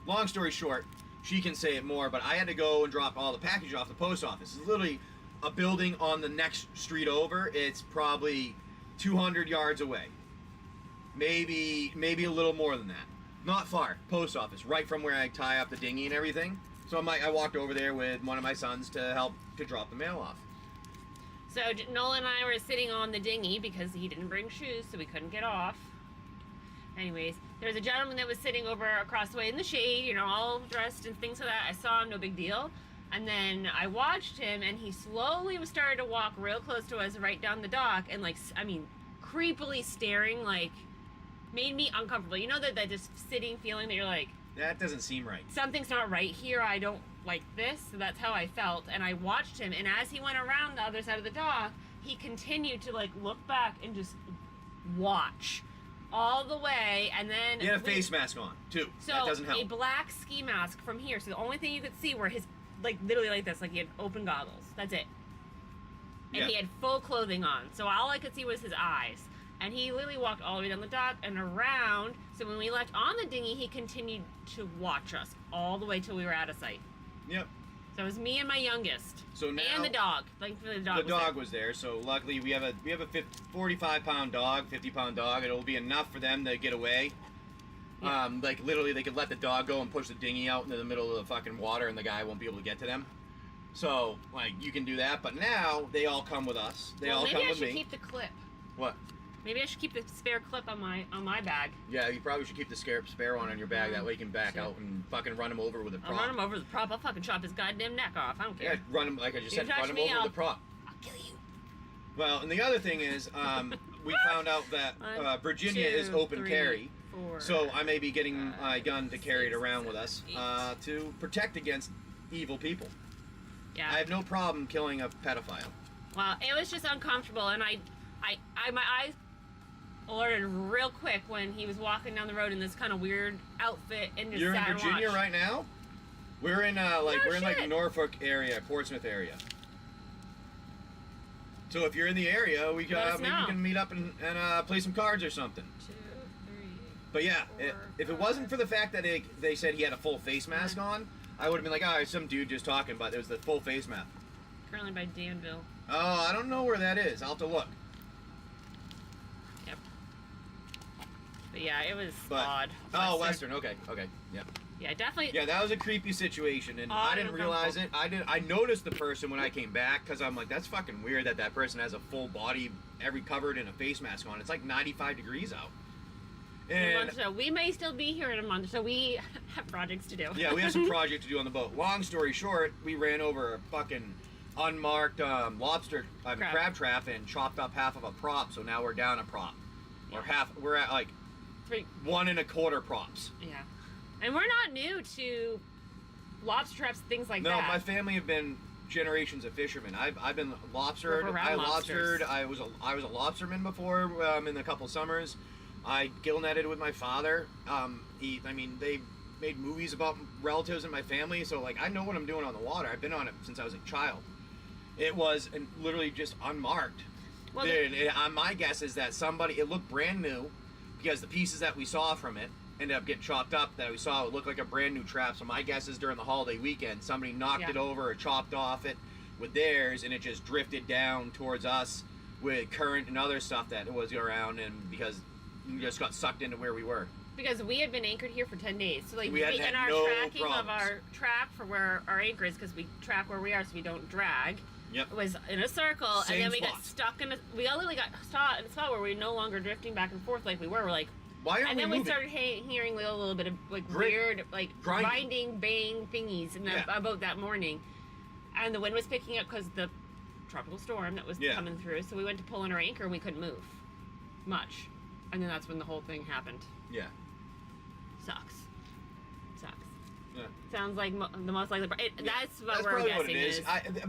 long story short, she can say it more, but I had to go and drop all the package off the post office. It's literally a building on the next street over. It's probably 200 yards away. Maybe a little more than that. Not far. Post office, right from where I tie up the dinghy and everything. So I walked over there with one of my sons to help to drop the mail off. So Nolan and I were sitting on the dinghy because he didn't bring shoes, so we couldn't get off. Anyways, there was a gentleman that was sitting over across the way in the shade, you know, all dressed and things like that. I saw him, no big deal. And then I watched him, and he slowly was starting to walk real close to us right down the dock, and like, I mean, creepily staring, like, made me uncomfortable. You know that just sitting feeling that you're like, That doesn't seem right. something's not right here. I don't like this. So that's how I felt. And I watched him. And as he went around the other side of the dock, he continued to like look back and just watch all the way. And then He had a face mask on, too. So that doesn't help. a black ski mask from here. So the only thing you could see were his, like literally like this, like he had open goggles. That's it. And Yeah. he had full clothing on. So all I could see was his eyes. And he literally walked all the way down the dock and around. So when we left on the dinghy, he continued to watch us all the way till we were out of sight. Yep. So it was me and my youngest. So now and the dog. Thankfully, the dog. The dog was there. So luckily, we have a 45-pound dog, 50-pound dog. It'll be enough for them to get away. Yeah. Like literally, they could let the dog go and push the dinghy out into the middle of the fucking water, and the guy won't be able to get to them. So like you can do that. But now they all come with us. They all come with me. Maybe I should keep the clip. What? Maybe I should keep the spare clip on my bag. Yeah, you probably should keep the spare one on your bag. That way you can back out and fucking run him over with a prop. I'll run him over the prop. I'll fucking chop his goddamn neck off. I don't care. Yeah, run him, like I just You said, touch run him me, over with the prop. I'll kill you. Well, and the other thing is, we found out that One, Virginia two, is open three, carry. 4, So I may be getting my 5, gun to carry it 6, around with us 7, 8. to protect against evil people. Yeah. I have no problem killing a pedophile. Well, it was just uncomfortable, and I my eyes alerted real quick when he was walking down the road in this kind of weird outfit and just You're in sat and Virginia watched. right now? We're in we're in like Norfolk area, Portsmouth area. So if you're in the area, we Let us maybe we know. can meet up and play some cards or something. 2, 3. But yeah, 4, if it wasn't for the fact that they said he had a full face mask on, I would have been like, oh, it's some dude just talking, but it was the full face mask. Currently by Danville. Oh, I don't know where that is. I'll have to look. Yep. But yeah, it was But, odd. oh, Western. Okay, yeah. Yeah, definitely. Yeah, that was a creepy situation, and Odd I didn't and realize it. I noticed the person when I came back, because I'm like, that's fucking weird that person has a full body, covered in a face mask on. It's like 95 degrees out. In a And month or so. We may still be here in a month, so we have projects to do. yeah, we have some project to do on the boat. Long story short, we ran over a fucking unmarked crab trap and chopped up half of a prop, so now we're down a prop. Or half, we're at like 1 1/4 props. Yeah. And we're not new to lobster traps, things like No, that. my family have been generations of fishermen. I've been lobstered. We're around I lobsters. lobstered. I was a lobsterman before in a couple summers. I gill netted with my father. They made movies about relatives in my family, so like I know what I'm doing on the water. I've been on it since I was a child. It was literally just unmarked. Well, My guess is that it looked brand new because the pieces that we saw from it ended up getting chopped up that we saw. It looked like a brand new trap. So my guess is during the holiday weekend, somebody knocked it over or chopped off it with theirs, and it just drifted down towards us with current and other stuff that was around, and because we just got sucked into where we were. Because we had been anchored here for 10 days. So like We had in our no tracking of problems. our track for where our anchor is, because we track where we are so we don't drag. Yep. It was in a circle, Same and then we got spot. stuck we literally got stuck in a spot where we were no longer drifting back and forth like we were. We're like, Why aren't and we then moving? we started hearing a little bit of like Grit. weird, like Grinding. grinding, bang thingies in the Yeah. boat that morning, and the wind was picking up because the tropical storm that was coming through. So we went to pull in our anchor and we couldn't move much, and then that's when the whole thing happened. Yeah. Sucks. Yeah. Sounds like the most likely. That's what That's we're probably guessing what it is.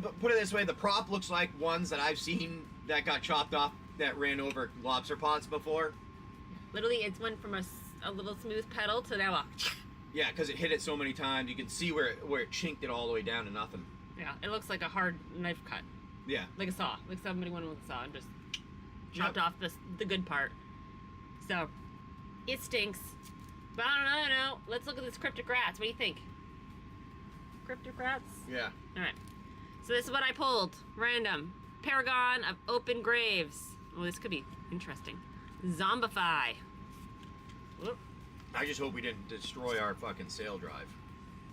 But put it this way, the prop looks like ones that I've seen that got chopped off that ran over lobster pots before. Literally, it's went from a little smooth pedal to now a. Yeah, because it hit it so many times. You can see where it chinked it all the way down to nothing. Yeah, it looks like a hard knife cut, Yeah. like a saw, like somebody went with a saw and just chopped off the good part. So, it stinks. But I don't know. Let's look at this cryptic rats. What do you think? Cryptic rats? Yeah. All right. So this is what I pulled. Random. Paragon of Open Graves. Well, this could be interesting. Zombify. Whoop. I just hope we didn't destroy our fucking sail drive.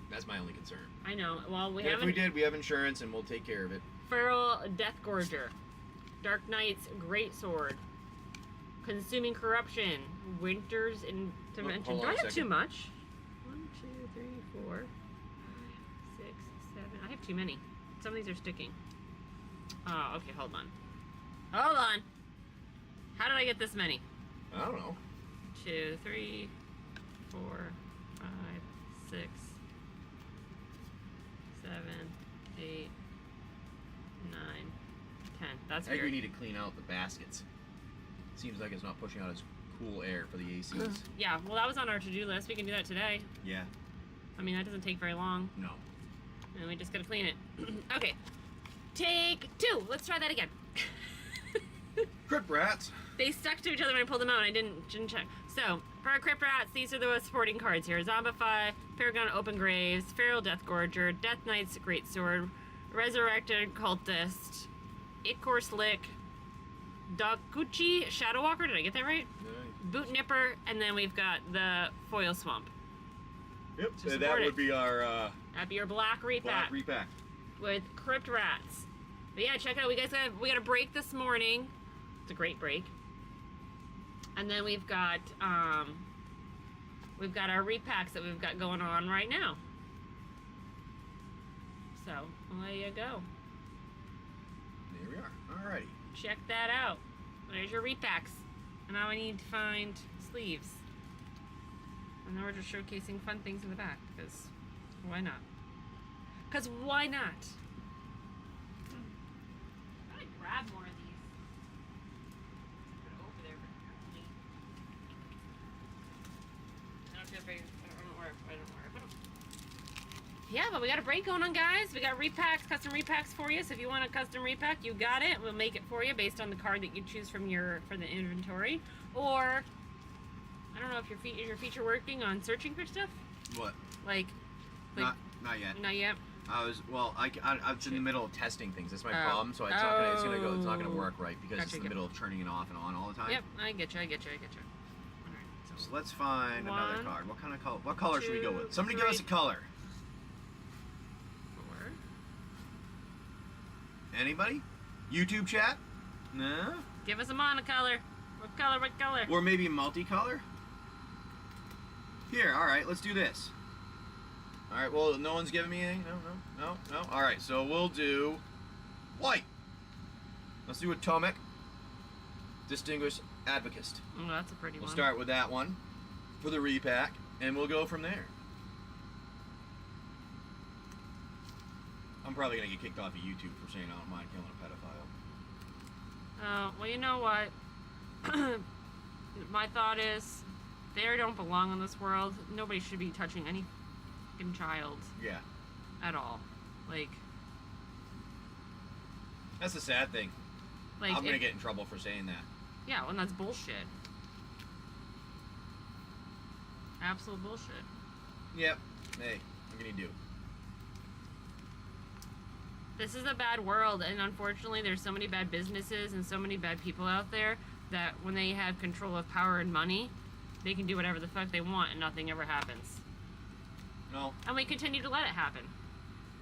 That's my only concern. I know. Well, we If haven't. we did, we have insurance and we'll take care of it. Feral Death Gorger. Dark Knight's Great Sword. Consuming Corruption. Winter's Intervention. hold Do on I a have too second. much? 1, 2, 3, 4, 5, 6, 7. I have too many. Some of these are sticking. Oh, okay, hold on. Hold on. How did I get this many? I don't know. 2, 3, 4, 5, 6, 7, 8, 9, 10. That's I think weird. we need to clean out the baskets. Seems like it's not pushing out as cool air for the ACs. Yeah, well, that was on our to-do list. We can do that today. Yeah. I mean, that doesn't take very long. No. And we just gotta clean it. Okay. Take 2. Let's try that again. Crypt rats. They stuck to each other when I pulled them out and I didn't check. So, for our Crypt Rats, these are the supporting cards here. Zombify, Paragon Open Graves, Feral Deathgorger, Death Knight's Greatsword, Resurrected Cultist, Ichor Slick, Dokuchi Shadowwalker, did I get that right? Boot Nipper, and then we've got the Foil Swamp. Yep, So that support would it. be our That'd be your Black Repack repack. with Crypt Rats. But yeah, check it out. We got a break this morning. It's a great break. And then we've got our repacks that we've got going on right now. So there you go. There we are. Alrighty. Check that out. There's your repacks. And now I need to find sleeves. And then we're just showcasing fun things in the back, because why not? Because why not? I'm gonna grab more of these. Put it over there. I don't feel very. I don't know where I put them. Yeah, but we got a break going on, guys. We got repacks, custom repacks for you. So if you want a custom repack, you got it. We'll make it for you based on the card that you choose from for the inventory. Or I don't know if is your feature working on searching for stuff. What? Like Not yet. not yet. I'm in the middle of testing things. That's my problem. So it's not gonna work right because it's in the middle of turning it off and on all the time. Yep, I get you. All right, So let's find another One, card. What kind of color? What color should we go two, with? Somebody give us a three. color. 4. Anybody? YouTube chat? No? Give us a monocolor. What color? What color? Or maybe multicolor? Here, alright, let's do this. Alright, well, no one's giving me anything? No. Alright, so we'll do white. Let's do Atomic Distinguished Advocist. Oh, that's a pretty We'll one. start with that one for the repack, and we'll go from there. I'm probably going to get kicked off of YouTube for saying I don't mind killing a pedophile. Oh, well, you know what? My thought is, they don't belong in this world. Nobody should be touching any fucking child Yeah. at all. Like, That's the sad thing. like I'm going to get in trouble for saying that. yeah, well, and that's bullshit. Absolute bullshit. Yep. Hey, what can you do? This is a bad world, and unfortunately, there's so many bad businesses and so many bad people out there that when they have control of power and money, they can do whatever the fuck they want and nothing ever happens. No. And we continue to let it happen.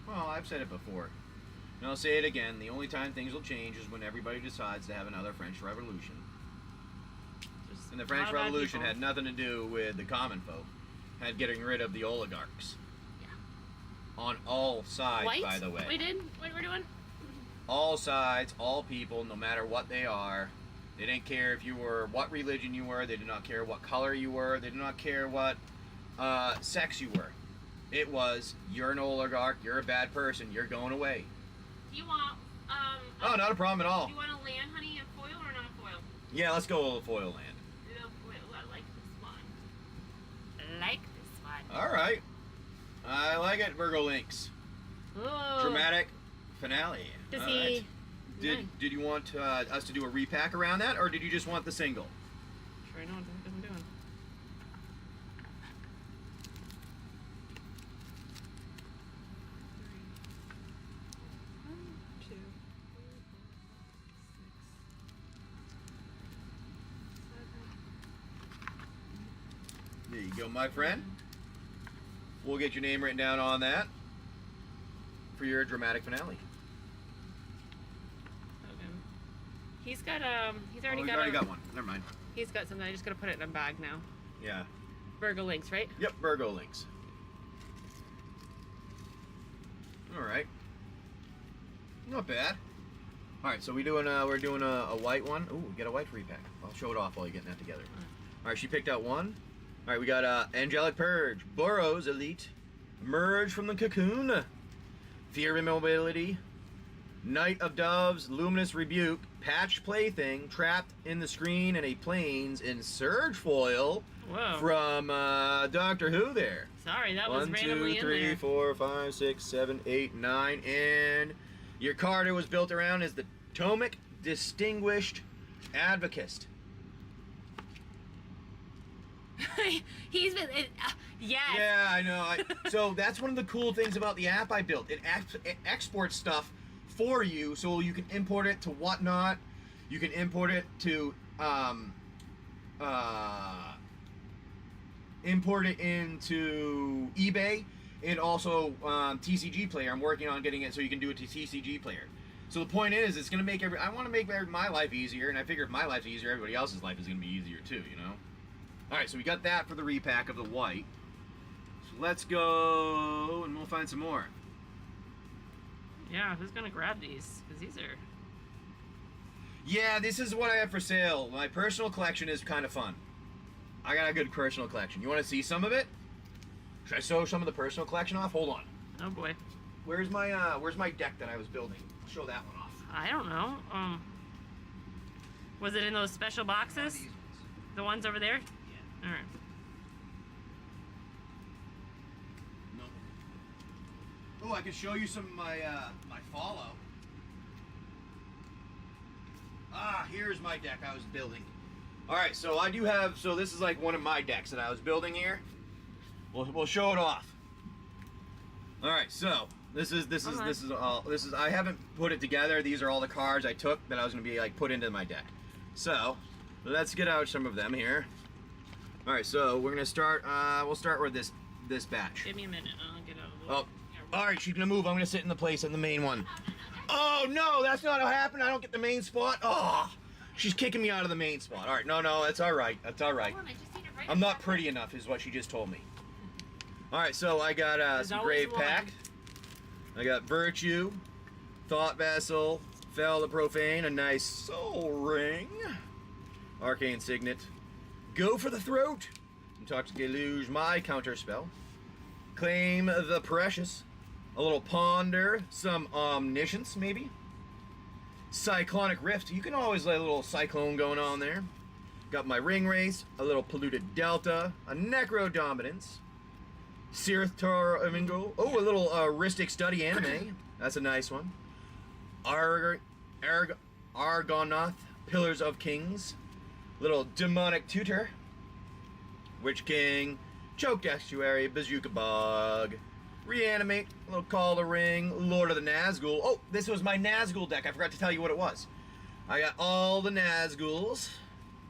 Well, I've said it before. And I'll say it again. The only time things will change is when everybody decides to have another French Revolution. Just And the a French lot of bad Revolution people. had nothing to do with the common folk. Had getting rid of the oligarchs. Yeah. On all sides, White? by the way. We did? What we're doing? All sides, all people, no matter what they are. They didn't care if you were, what religion you were. They did not care what color you were. They did not care what sex you were. It was, you're an oligarch, you're a bad person, you're going away. Do you want, Oh, not a problem at all. do you want a land, honey, and foil or not a foil? Yeah, let's go with foil land. No, foil. I like this one. I like this one. All right. I like it, Virgo Links. Ooh. Dramatic finale. Does All he... right. Did you want us to do a repack around that, or did you just want the single? Sure, I know what I'm doing. There you go, my friend. We'll get your name written down on that for your dramatic finale. He's got he's already We've got already got one. Never mind. He's got something. I just gotta put it in a bag now. Yeah. Virgo Links, right? Yep, Virgo Links. All right. Not bad. All right, so we're doing a white one. Ooh, we got a white repack. I'll show it off while you're getting that together. All right, she picked out one. All right, we got Angelic Purge, Boros Elite, Emerge from the Cocoon, Fear of Immobility, Knight of Doves, Luminous Rebuke, Patch Plaything, Trapped in the Screen, and a Plains in Surge Foil Whoa. from Doctor Who there. Sorry, that was 1, randomly 2, in 3, there. 4, 5, 6, 7, 8, 9, and your card it was built around is the Tomic Distinguished Advocist. He's been. Yes. Yeah, I know. So that's one of the cool things about the app I built. It exports stuff for you, so you can import it to Whatnot. You can import it to import it into eBay and also TCG Player. I'm working on getting it so you can do it to TCG Player. So the point is, it's going to make I want to make my life easier, and I figure if my life's easier, everybody else's life is going to be easier too, you know? All right, so we got that for the repack of the white. So let's go, and we'll find some more. Yeah, who's gonna grab these? Because these are. Yeah, this is what I have for sale. My personal collection is kind of fun. I got a good personal collection. You want to see some of it? Should I show some of the personal collection off? Hold on. Oh boy. Where's my deck that I was building? I'll show that one off. I don't know. Was it in those special boxes? These ones. The ones over there? Yeah. All right. No. Oh, I can show you some of my my Fallout. Ah, here's my deck I was building. All right, so I do have. So this is like one of my decks that I was building here. We'll show it off. All right, so this is I haven't put it together. These are all the cards I took that I was gonna be like put into my deck. So let's get out some of them here. All right, so we're gonna start. We'll start with this batch. Give me a minute. I'll get out of the. Oh, all right, she's gonna move. I'm gonna sit in the place in the main one. Oh no, that's not what happened. I don't get the main spot. Oh, she's kicking me out of the main spot. All right, no, that's all right. That's all right. I'm not pretty enough, is what she just told me. All right, so I got some Grave Pact. I got Virtue, Thought Vessel, Fell the Profane, a nice Soul Ring, Arcane Signet, Go for the Throat, Intoxicate Luge, my counter spell, Claim the Precious, a little Ponder, some Omniscience maybe, Cyclonic Rift. You can always let a little Cyclone going on there. Got my Ring Race, a little Polluted Delta, a Necro Dominance, Cirith Taramingo. Oh, a little Ristic Study Anime. That's a nice one. Argonath, Pillars of Kings. Little Demonic Tutor. Witch King. Choked Estuary, Bazooka Bug. Reanimate, a little Call the Ring, Lord of the Nazgul. Oh, this was my Nazgul deck. I forgot to tell you what it was. I got all the Nazguls.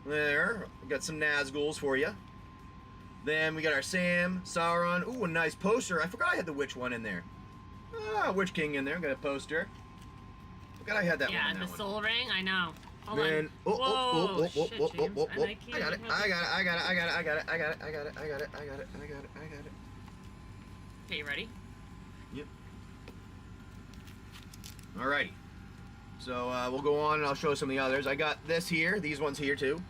There, got some Nazguls for you. Then we got our Sam, Sauron. Ooh, a nice poster. I forgot I had the Witch one in there. Ah, Witch King in there. Got a poster. Forgot I had that one. Yeah, in the that Soul one. Ring. I know. Hold then, on. oh, Shit, James. And I keep- I got it. Okay, you ready? Yep. Alrighty. So we'll go on and I'll show some of the others. I got this here, these ones here too.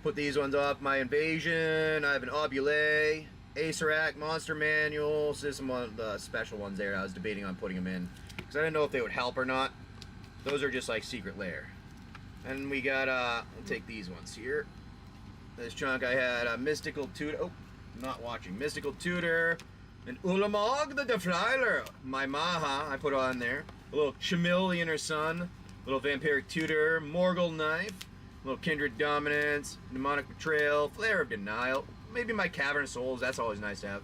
Put these ones up. My Invasion. I have an Obule, Acerac, Monster Manual. So there's some of the special ones there. I was debating on putting them in because I didn't know if they would help or not. Those are just like Secret Lair. And we got, I'll take these ones here. This chunk I had a Mystical Tutor. Oh, I'm not watching. Mystical Tutor. And Ulamog the Defiler. My Maha, I put on there. A little Shamil the Inner Sun. A little Vampiric Tutor. Morgul Knife. A little Kindred Dominance. Demonic Betrayal. Flare of Denial. Maybe my Cavern of Souls. That's always nice to have.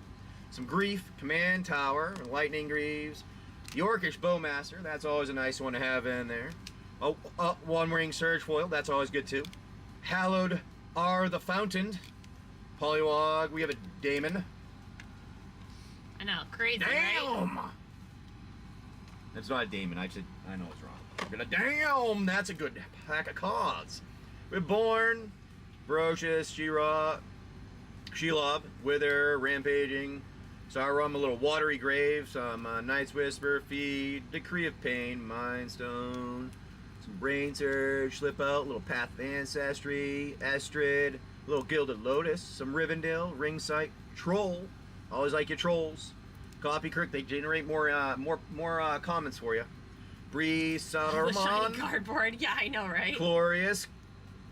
Some Grief. Command Tower. Lightning Greaves. Yorkish Bowmaster. That's always a nice one to have in there. Oh, One Ring Surge Foil. That's always good too. Hallowed are the Fountain. Polywog. We have a Daemon. I know, crazy, Damn! right? That's not a Daemon. I know it's wrong. We're gonna damn. That's a good pack of cards. Reborn, Ferocious, She-Ra, Shelob, Wither, Rampaging, Sauron, a little Watery Grave, some Night's Whisper, Feed, Decree of Pain, Mind Stone, some Brain Surge, Slip Out, little Path of Ancestry, Estrid, a little Gilded Lotus, some Rivendell, Ring Sight, Troll. Always like your trolls. Copy Kirk, they generate more comments for you. Bree, The shiny Saruman, cardboard. Yeah, I know, right? Glorious,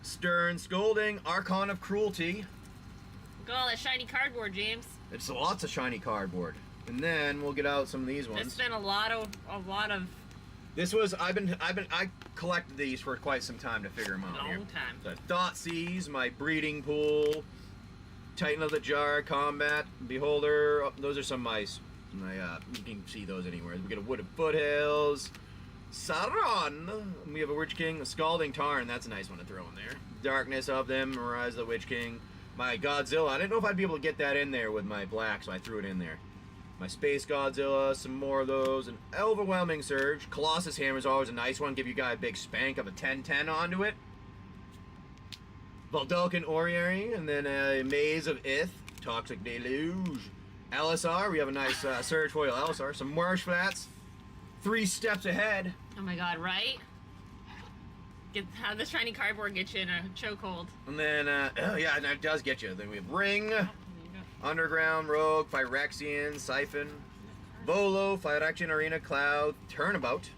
Stern Scolding, Archon of Cruelty. Look at all that shiny cardboard, James. It's lots of shiny cardboard. And then we'll get out some of these It's ones. been a lot of. This was I collected these for quite some time to figure them out. Long here. time. So Thoughtseize, my breeding pool, Titan of the Jar, Combat, Beholder. Oh, those are some mice. You can see those anywhere. We get a Wooded Foothills. Sauron. We have a Witch King. A Scalding Tarn. That's a nice one to throw in there. Darkness of them. Rise of the Witch King. My Godzilla. I didn't know if I'd be able to get that in there with my black, so I threw it in there. My Space Godzilla. Some more of those. An Overwhelming Surge. Colossus Hammer is always a nice one. Give you guys a big spank of a 10-10 onto it. Valdulcan Oriary. And then a Maze of Ith. Toxic Deluge. LSR. We have a nice Surge Foil LSR. Some Marsh Flats. 3 steps ahead. Oh my god, right? How this shiny cardboard gets you in a chokehold. And then, oh yeah, that does get you. Then we have Ring, Underground, Rogue, Phyrexian, Siphon, Volo, Phyrexian Arena, Cloud, Turnabout,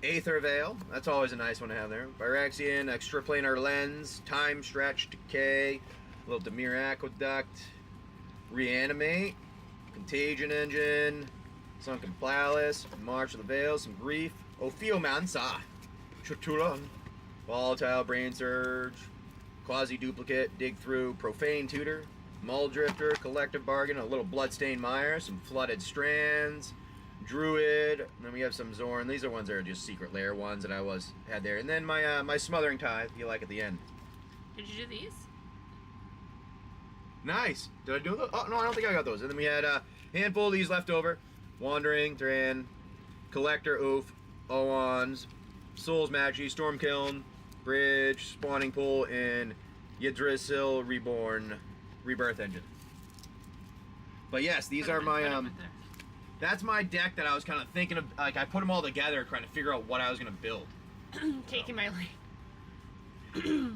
Aether Veil. That's always a nice one to have there. Phyrexian, Extraplanar Lens, Time Stretch, Decay, little Demir Aqueduct, Reanimate, Contagion Engine, Sunken Palace, March of the Veil, some Grief, Ophiomancer, Chuturan, Volatile Brain Surge, Quasi-Duplicate, Dig Through, Profane Tutor, Mull Drifter, Collective Bargain, a little Bloodstained Mire, some Flooded Strands, Druid, and then we have some Zorn. These are ones that are just Secret Lair ones that I had there. And then my my Smothering Tithe, you like at the end. Did you do these? Nice. Did I do those? Oh, no, I don't think I got those. And then we had a handful of these left over. Wandering, Thran, Collector, Oof, Owans, Souls Machi, Stormkiln, Bridge, Spawning Pool, and Yggdrasil Reborn, Rebirth Engine. But yes, these are my, that's my deck that I was kind of thinking of, like I put them all together trying to figure out what I was going to build. Taking my lead.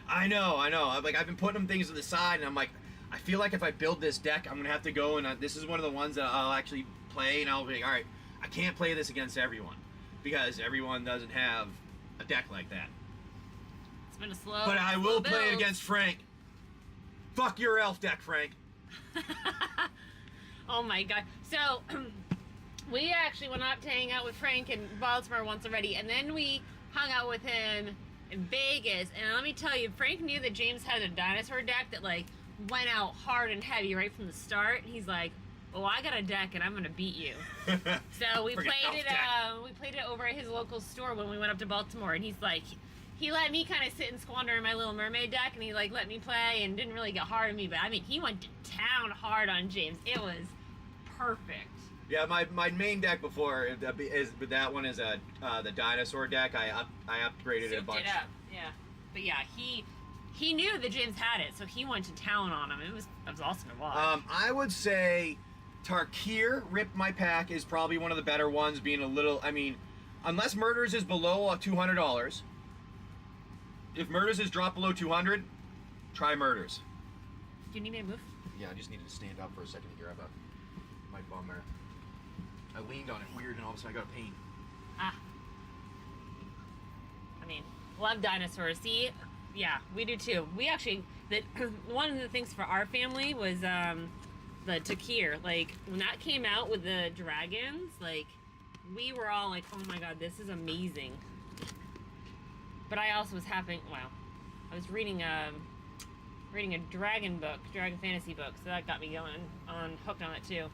I know. I've been putting them things to the side, and I'm like, I feel like if I build this deck, I'm going to have to go, and this is one of the ones that I'll actually play, and I'll be like, alright, I can't play this against everyone, because everyone doesn't have a deck like that. It's been a slow But I will play it build. against Frank. Fuck your elf deck, Frank. Oh my god. So, we actually went out to hang out with Frank in Baltimore once already, and then we hung out with him in Vegas, and let me tell you, Frank knew that James had a dinosaur deck that, like, went out hard and heavy right from the start. He's like, "Oh, I got a deck and I'm gonna beat you." So we played it. We played it over at his local store when we went up to Baltimore, and he's like, he let me kind of sit and squander in my Little Mermaid deck, and he like let me play and didn't really get hard on me. But I mean, he went to town hard on James. It was perfect. Yeah, my main deck before that one is the dinosaur deck. I upgraded it a bunch. Souped it up, yeah. But yeah, he knew that James had it, so he went to town on him. It was awesome to watch. I would say Tarkir, Rip My Pack, is probably one of the better ones, being a little, I mean, unless Murders is below $200. If Murders is dropped below 200, try Murders. Do you need me to move? Yeah, I just needed to stand up for a second to grab my bum there. I leaned on it weird, and all of a sudden I got a pain. I mean, love dinosaurs. See, yeah, we do too. We actually, one of the things for our family was the Takir. Like, when that came out with the dragons, like, we were all like, oh my god, this is amazing. But I also was having, wow, I was reading a dragon fantasy book, so that got me going hooked on it too.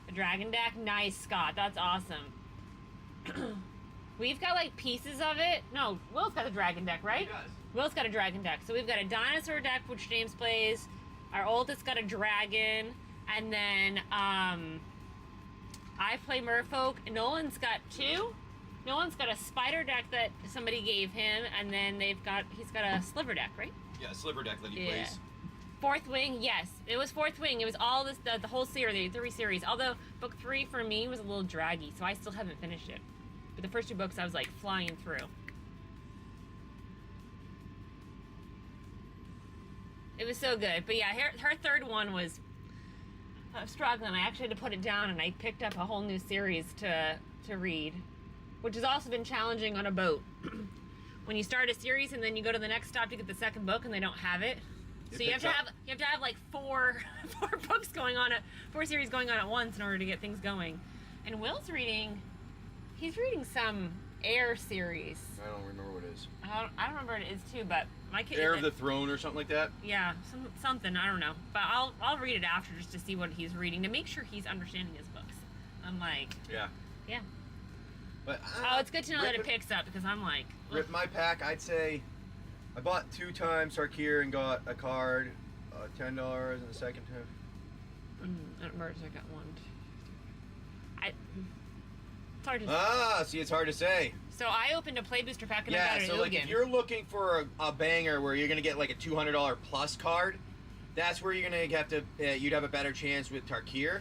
A dragon deck, nice, Scott, that's awesome. We've got like pieces of it. No, Will's got a dragon deck, right? He does. Will's got a dragon deck. So we've got a dinosaur deck, which James plays. Our oldest got a dragon. And then I play Merfolk. Nolan's got 2. Nolan's got a spider deck that somebody gave him. And then he's got a sliver deck, right? Yeah, sliver deck that he plays. Fourth Wing, yes. It was Fourth Wing. It was all this, the whole series, the 3 series. Although book 3 for me was a little draggy, so I still haven't finished it. But the first 2 books I was like flying through. It was so good. But yeah, her third one was struggling. I actually had to put it down, and I picked up a whole new series to read, which has also been challenging on a boat. When you start a series and then you go to the next stop to get the second book and they don't have it. So you have to have like 4 books going on 4 series going on at once in order to get things going. And Will's reading, he's reading some Air series. I don't remember what it is. I don't remember what it is too, but my kid. Heir of the Throne or something like that. Yeah, something, I don't know. But I'll read it after just to see what he's reading to make sure he's understanding his books. I'm like, Yeah. yeah. But Oh, it's good to know that it picks up because I'm like, Rip my pack. I'd say I bought 2 times Sarkir and got a card, $10, and the second time. at merge I got one. It's hard to See, it's hard to say. So I opened a play booster pack and I Yeah, got an so like Illigan. if you're looking for a banger where you're gonna get like a $200 plus card, that's where you're gonna have to. You'd have a better chance with Tarkir.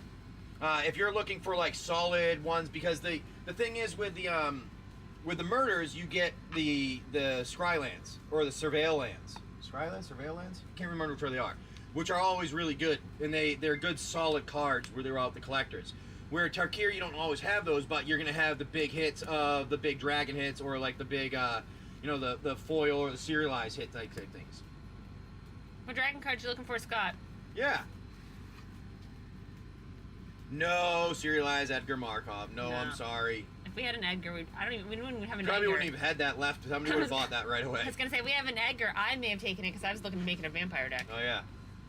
If you're looking for like solid ones, because the thing is with the murders, you get the scry lands or the surveil lands. Scry lands, surveil lands. I can't remember which one they are, which are always really good, and they're good solid cards where they're out the collectors. Where Tarkir, you don't always have those, but you're gonna have the big hits of the big dragon hits, or like the big, the foil or the serialized hit type things. What dragon card you looking for, Scott? Yeah. No serialized Edgar Markov. No, No. I'm sorry. If we had an Edgar, we wouldn't have an Probably Edgar. wouldn't even had that left. Somebody would have bought that right away. I was gonna say we have an Edgar. I may have taken it because I was looking to make it a vampire deck, Oh yeah.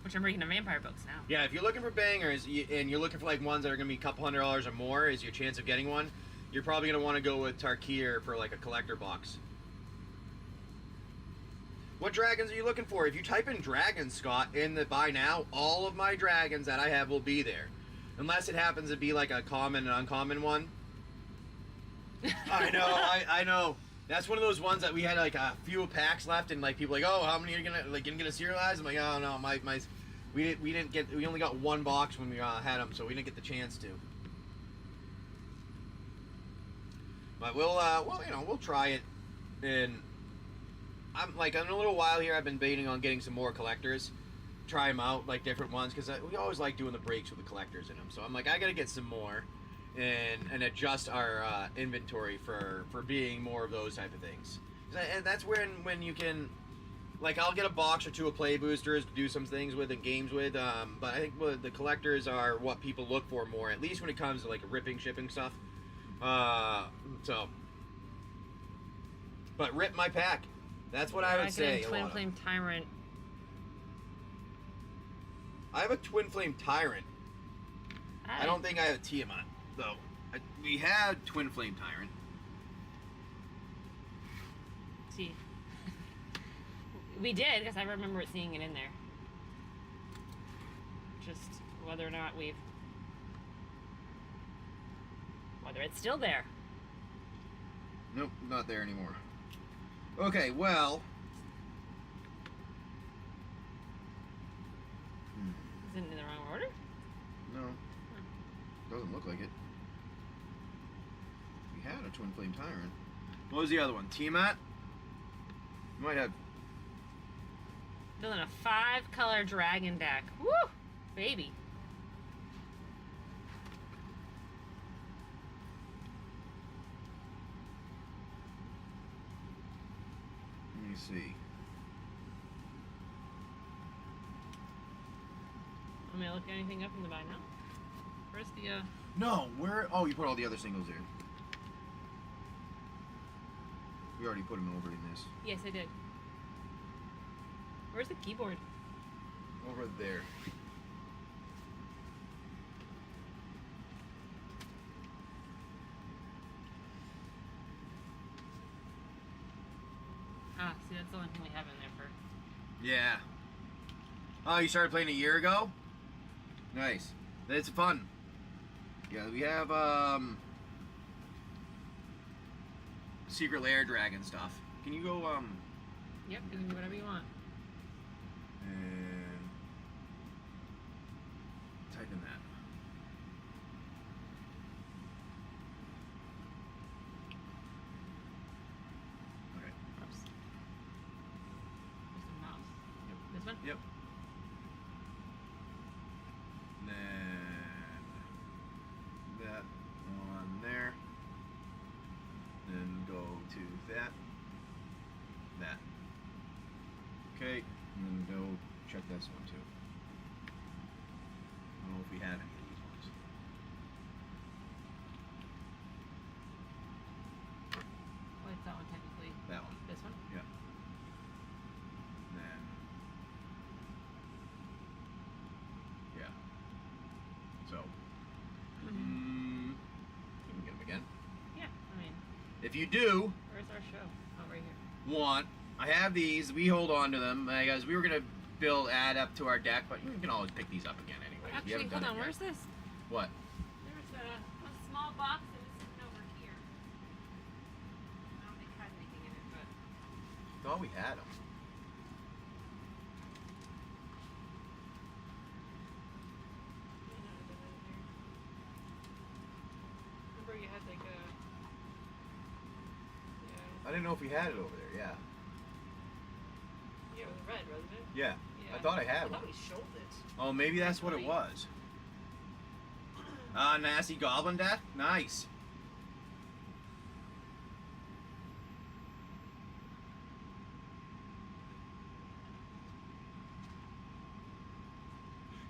which I'm reading the vampire books now. Yeah, if you're looking for bangers and you're looking for like ones that are gonna be a couple $100 or more is your chance of getting one, you're probably gonna want to go with Tarkir for like a collector box. What dragons are you looking for? If you type in dragons, Scott, in the buy now, all of my dragons that I have will be there. Unless it happens to be like a common and uncommon one. I know, I know. That's one of those ones that we had like a few packs left, and like people like, oh, how many are you gonna get a serialized? I'm like, oh no, we only got one box when we had them, so we didn't get the chance to. But we'll try it. And I'm like, in a little while here, I've been baiting on getting some more collectors, try them out, like different ones, because we always like doing the breaks with the collectors in them. So I'm like, I gotta get some more. And adjust our inventory for being more of those type of things. And that's when you can, like, I'll get a box or two of play boosters to do some things with and games with. But I think the collectors are what people look for more, at least when it comes to like ripping, shipping stuff. But rip my pack. That's what I would say. Twin Flame Tyrant. I have a Twin Flame Tyrant. I don't think I have a Tiamat. Though we had Twin Flame Tyrant. See, we did because I remember seeing it in there. Just whether or not whether it's still there. Nope, not there anymore. Okay, well. Is it in the wrong order? No, doesn't look like it. Had a Twin Flame Tyrant. What was the other one? Tiamat? Might have. Building a 5-color dragon deck. Woo! Baby. Let me see. I'm gonna look anything up in the buy now. Where's the No, where? Oh, you put all the other singles there. We already put them over in this. Yes, I did. Where's the keyboard? Over there. Ah, see, that's the only thing we have in there for. Yeah. Oh, you started playing a year ago? Nice. It's fun. Yeah, we have Secret Lair Dragon stuff. Can you go Yep, you can do whatever you want. and type in that. Okay. Oops. Where's the mouse? Yep. This one? Yep. Then that on there. Then go to that. That. Okay, and then go check this one too. I don't know if we had any of these ones. if you do Where's our show? Oh, right here. want, I have these. We hold on to them because we were gonna add up to our deck, but you can always pick these up again anyway. Actually, hold on. Where's this? What? There's a small box that was sitting over here. I don't think it has anything in it, but. Thought we had them. Remember you had like a. I didn't know if we had it over there. Yeah. Yeah, it was red, wasn't it? Yeah. I thought I had I thought one. we showed it. Oh, maybe that's what it was. Nasty Goblin Death? Nice.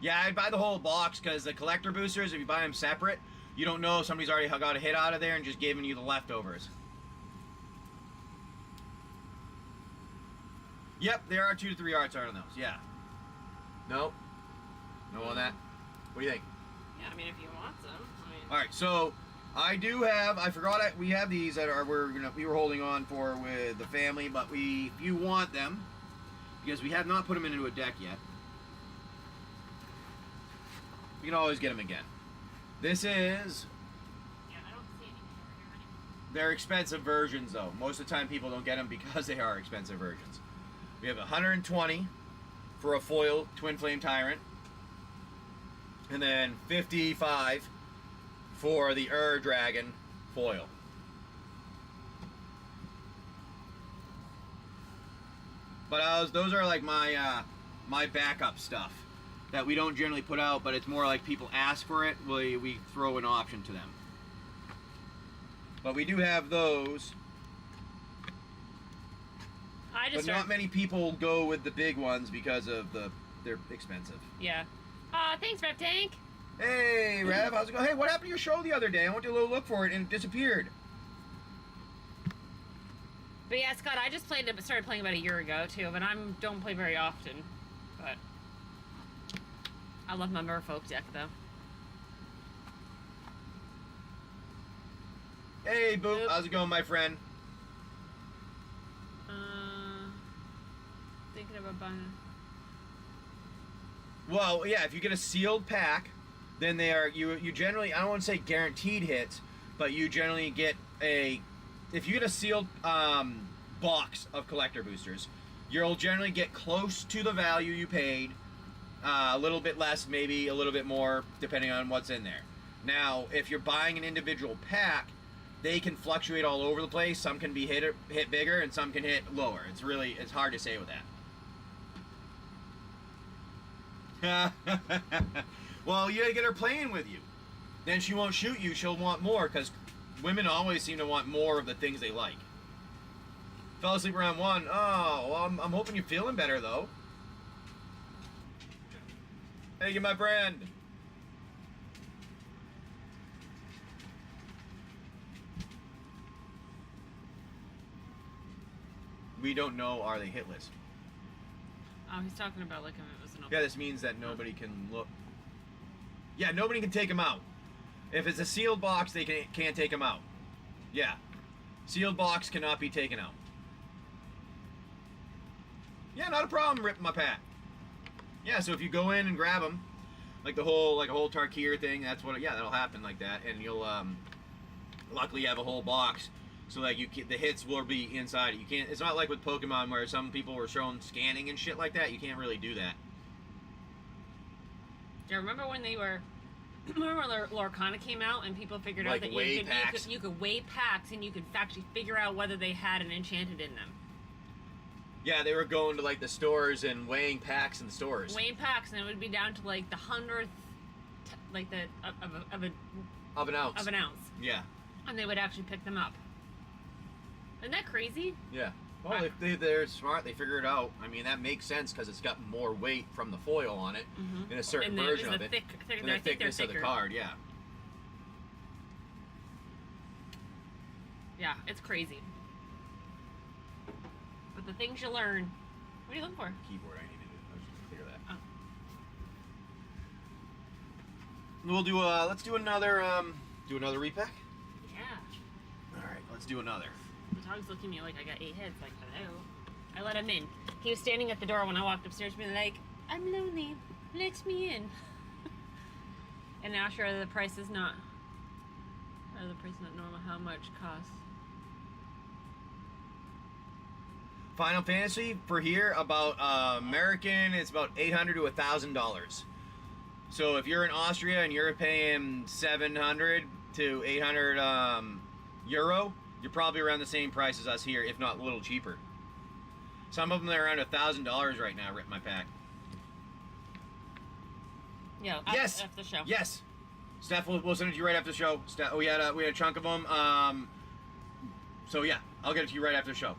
Yeah, I'd buy the whole box because the collector boosters, if you buy them separate, you don't know if somebody's already got a hit out of there and just giving you the leftovers. Yep, there are 2 to 3 arts art on those, yeah. No? No on that? What do you think? Yeah, I mean, if you want some. I mean, All right, so I do have. I forgot we have these that are we were holding on for with the family, but if you want them, because we have not put them into a deck yet, you can always get them again. This is. yeah, I don't see anything over here anymore. They're expensive versions though. Most of the time, people don't get them because they are expensive versions. We have 120 for a foil Twin Flame Tyrant. And then 55 for the Dragon foil. But those are like my my backup stuff that we don't generally put out, but it's more like people ask for it, we throw an option to them. But we do have those. But not many people go with the big ones because of they're expensive. Yeah. Thanks, Rep Tank. Hey, Rev, how's it going? Hey, what happened to your show the other day? I went to a little look for it and it disappeared. But yeah, Scott, I just started playing about a year ago too, but don't play very often. But I love my Merfolk deck though. Hey, Boop, how's it going, my friend? Thinking of a bun. Well, yeah, if you get a sealed pack, then they are you generally, I don't want to say guaranteed hits, but you generally get if you get a sealed box of collector boosters, you'll generally get close to the value you paid, a little bit less, maybe a little bit more, depending on what's in there. Now, if you're buying an individual pack, they can fluctuate all over the place. Some can be hit bigger, and some can hit lower. It's hard to say with that. Well, you gotta get her playing with you. Then she won't shoot you, she'll want more, because women always seem to want more of the things they like. Fell asleep around 1. Oh, well, I'm hoping you're feeling better, though. Thank you, my friend. We don't know, are they hitless? Oh, he's talking about like if it was an open. Yeah, this means that nobody can look. Yeah, nobody can take them out. If it's a sealed box, they can't take them out. Yeah. Sealed box cannot be taken out. Yeah, not a problem, Rip My Pat. Yeah, so if you go in and grab them, like a whole Tarkir thing, that's what. Yeah, that'll happen like that, and you'll luckily have a whole box, so that the hits will be inside it. You can't. It's not like with Pokemon where some people were showing scanning and shit like that. You can't really do that. Yeah, remember when they were. Remember when Lorcana came out and people figured out that you could weigh packs and you could actually figure out whether they had an enchanted in them. Yeah, they were going to like the stores and weighing packs in the stores. Weighing packs, and it would be down to like the 100th, like the of an ounce. Of an ounce. Yeah. And they would actually pick them up. Isn't that crazy? Yeah. Well, if they're smart, they figure it out. I mean, that makes sense because it's got more weight from the foil on it in a certain version of it. And the thickness of the card, yeah. Yeah, it's crazy. But the things you learn. What are you looking for? Keyboard, I need to do. I was just gonna figure that. Oh. We'll do let's do another repack. Yeah. All right, let's do another. The dog's looking at me like I got 8 heads. Like, hello. I let him in. He was standing at the door when I walked upstairs, being like, "I'm lonely. Let me in." And now, sure, the price is not. Or the price is not normal. How much costs? Final Fantasy for here about American, it's about $800 to $1,000. So if you're in Austria and you're paying 700 to 800 euro, you're probably around the same price as us here, if not a little cheaper. Some of them are around $1,000 right now. Rip my pack. Yeah. Yes. After the show. Yes. Steph, we'll send it to you right after the show. We had a chunk of them. So yeah, I'll get it to you right after the show.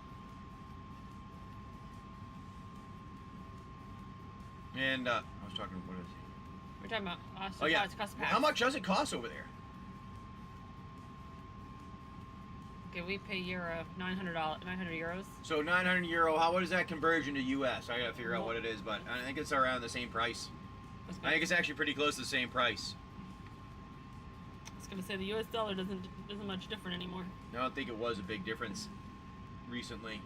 And I was talking. What is it? We're talking about Austin. Oh yeah. It's cost pack. How much does it cost over there? Okay, we pay euro $900 euros. So 900 euro. What is that conversion to US? I gotta figure out what it is, but I think it's around the same price. I think it's actually pretty close to the same price. I was gonna say the US dollar isn't much different anymore. I don't think it was a big difference recently.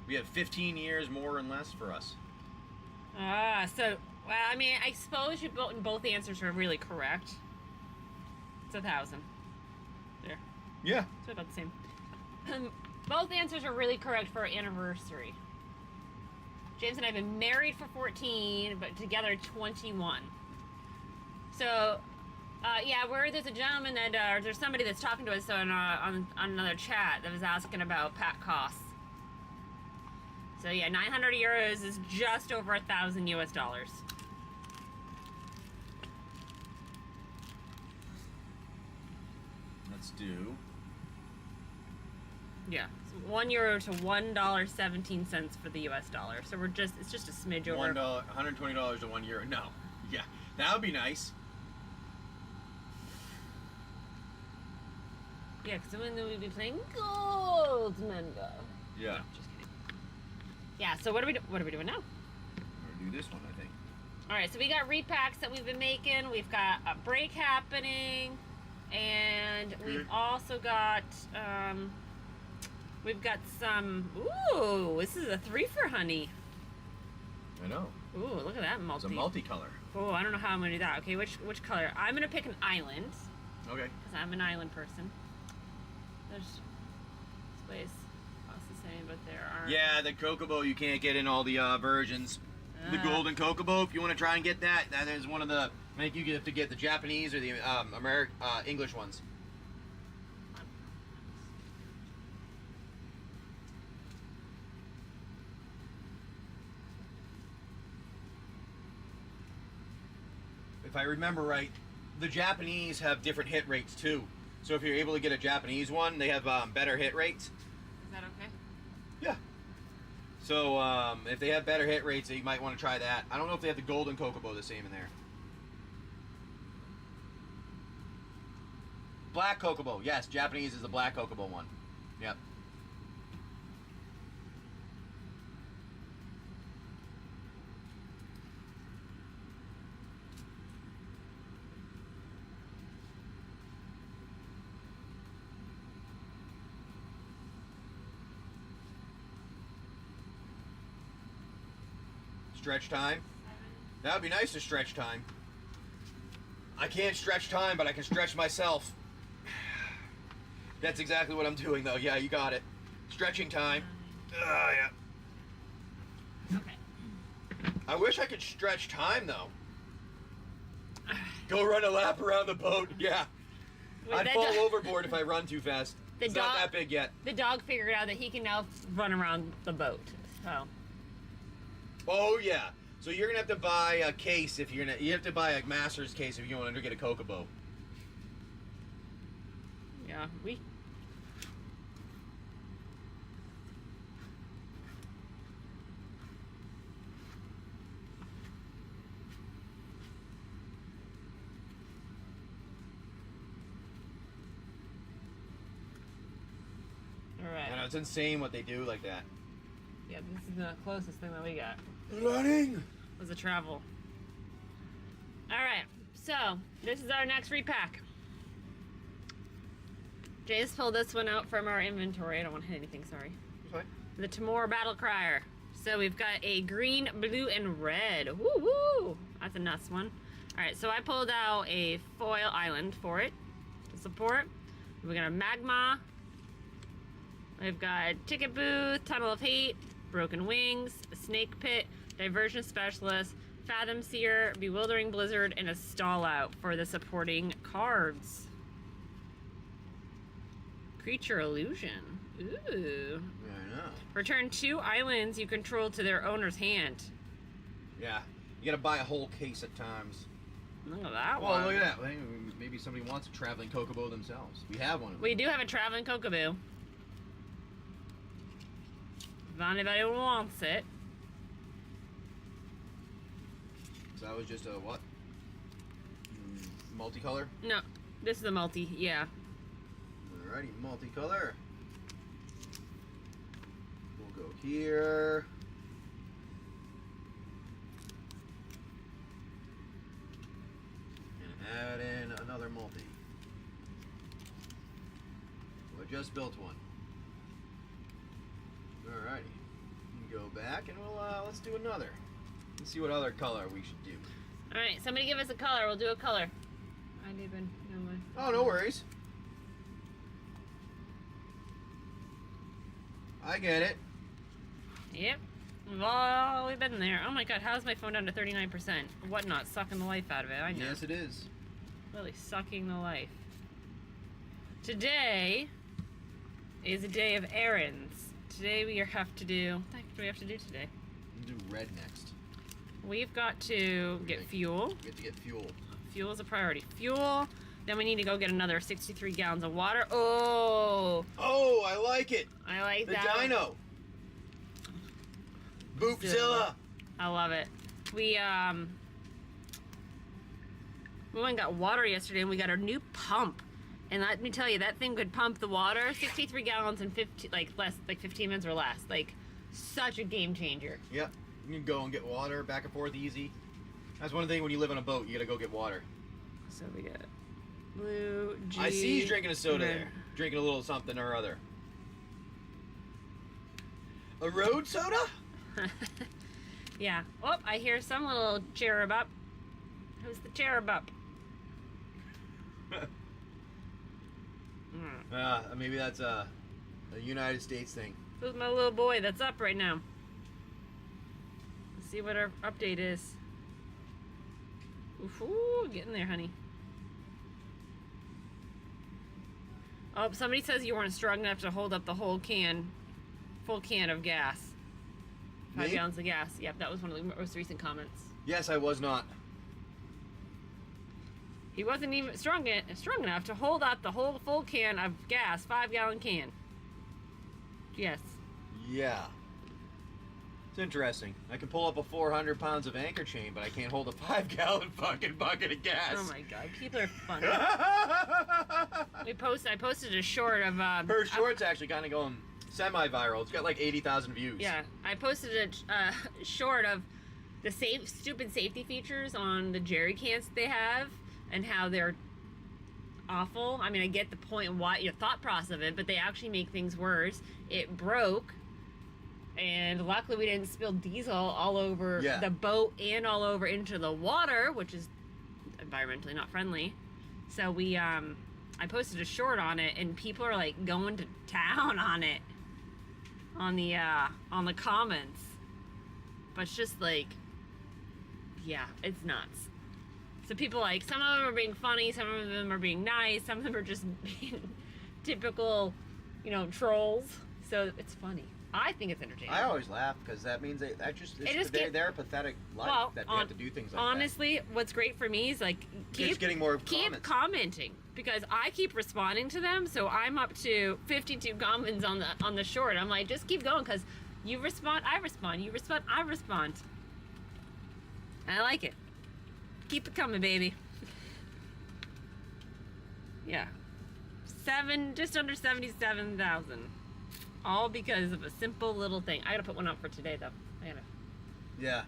We had 15 years more and less for us. So, well, I mean, I suppose both answers are really correct. It's 1,000. There. Yeah. It's about the same. Both answers are really correct for our anniversary. James and I have been married for 14, but together 21. So, yeah, there's a gentleman that, there's somebody that's talking to us on another chat that was asking about pack costs. So yeah, 900 euros is just over 1,000 US dollars. Let's do. Yeah, so €1 to $1.17 for the US dollar. So it's just a smidge over. $120 to €1. No, yeah, that would be nice. Yeah, because then we'd be playing Gold Member. Yeah. No, just kidding. Yeah. So what are we doing now? We're gonna do this one, I think. All right. So we got repacks that we've been making. We've got a break happening, and we've also got we've got some. Ooh, this is a 3 for honey. I know. Ooh, look at that It's a multicolor. Oh, I don't know how I'm gonna do that. Okay, which color? I'm gonna pick an island. Okay. Because I'm an island person. There's space costs the same, but there are. Yeah, the Kokobo you can't get in all the versions. The golden Kokobo, if you want to try and get that, that is one of the. I think you have to get the Japanese or the English ones. If I remember right, the Japanese have different hit rates too. So if you're able to get a Japanese one, they have better hit rates. Is that okay? Yeah. So if they have better hit rates, you might want to try that. I don't know if they have the golden Kokobo the same in there. Black Kokobo. Yes, Japanese is the black Kokobo one. Yep. Stretch time. That would be nice to stretch time. I can't stretch time, but I can stretch myself. That's exactly what I'm doing, though. Yeah, you got it. Stretching time. Yeah. Okay. I wish I could stretch time, though. Go run a lap around the boat. Yeah. Wait, I'd fall overboard if I run too fast. It's not that big yet. The dog figured out that he can now run around the boat. So. Oh yeah. So you're gonna have to buy a case if you're gonna. You have to buy a master's case if you want to get a Kokobo. Yeah, we. All right. I know, it's insane what they do like that. Yeah, this is the closest thing that we got. Running. Was a travel. All right, so this is our next repack. James pulled this one out from our inventory. I don't want to hit anything, sorry. It's fine. The Timor Battle Crier. So we've got a green, blue, and red. Woo woo! That's a nuts one. Alright, so I pulled out a foil island for it to support. We got a magma. We've got ticket booth, tunnel of hate, broken wings, a snake pit, diversion specialist, fathom seer, bewildering blizzard, and a stall out for the supporting cards. Creature illusion. Ooh. Yeah, I know. Return 2 islands you control to their owner's hand. Yeah. You gotta buy a whole case at times. Look at that Well, one. look at that. Maybe somebody wants a traveling Kokobo themselves. We have one of them. We do have a traveling Kokobo. If anybody wants it. So that was just a what? Multicolor? No, this is a multi, yeah. Alrighty, multicolor. We'll go here. And add in another multi. So I just built one. Alrighty. Go back and we'll let's do another. Let's see what other color we should do. Alright, somebody give us a color. We'll do a color. I didn't even know my... Oh, no worries. I get it. Yep. We've been there. Oh my god, how's my phone down to 39%? Whatnot, sucking the life out of it. I know. Yes, it is. Really sucking the life. Today is a day of errands. Today we have to do... What the heck do we have to do today? We'll do red next. We've got to get fuel. We have to get fuel. Fuel is a priority. Fuel. Then we need to go get another 63 gallons of water. Oh! Oh, I like it. I like The that. dino. Boopzilla. I love it. We went and got water yesterday, and we got our new pump. And let me tell you, that thing could pump the water 63 gallons in 15 minutes or less. Like, such a game changer. Yep. You can go and get water back and forth easy. That's one thing when you live on a boat, you gotta go get water. So we got blue, G. I see he's drinking a soda red. there. Drinking a little something or other. A road soda? Yeah. Oh, I hear some little cherub up. Who's the cherub up? Maybe that's a United States thing. Who's my little boy that's up right now? Let's see what our update is. Ooh, getting there, honey. Oh, somebody says you weren't strong enough to hold up the whole can, full can of gas. 5 Me? gallons of gas. Yep, that was one of the most recent comments. Yes, I was not. He wasn't even strong enough to hold up the whole full can of gas, 5-gallon can. Yes. Yeah. It's interesting. I can pull up a 400 pounds of anchor chain, but I can't hold a 5-gallon fucking bucket of gas. Oh my god, people are funny. I posted a short of Her short's actually kind of going semi-viral. It's got like 80,000 views. yeah, I posted a short of the stupid safety features on the jerry cans that they have and how they're awful. I mean, I get the point and why your thought process of it, but they actually make things worse. It broke, and luckily we didn't spill diesel all over the boat and all over into the water, which is environmentally not friendly. So we I posted a short on it, and people are like going to town on it on the comments. But it's just like, yeah, it's nuts. So people like, some of them are being funny, some of them are being nice, some of them are just being typical, trolls. So it's funny. I think it's entertaining. I always laugh because that means they're a pathetic life that they have to do things like honestly, what's great for me is like Keep getting more keep comments. commenting, because I keep responding to them. So I'm up to 52 comments on the short. I'm like, just keep going, because you respond, I respond, you respond, I respond. I like it. Keep it coming, baby. Yeah. Just under 77,000. All because of a simple little thing. I gotta put one up for today, though. Yeah.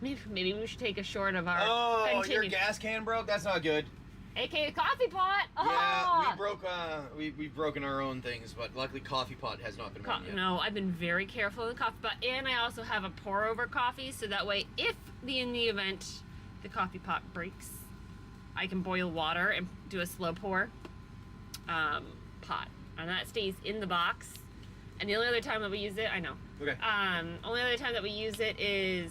Maybe we should take a short of our Oh, continue. your gas can broke? That's not good. AKA the coffee pot. Yeah, we've broken our own things, but luckily coffee pot has not been one yet. No, I've been very careful in the coffee pot, and I also have a pour over coffee, so that way, if in the event the coffee pot breaks, I can boil water and do a slow pour pot, and that stays in the box. And the only other time that we use it, I know. Okay. Only other time that we use it is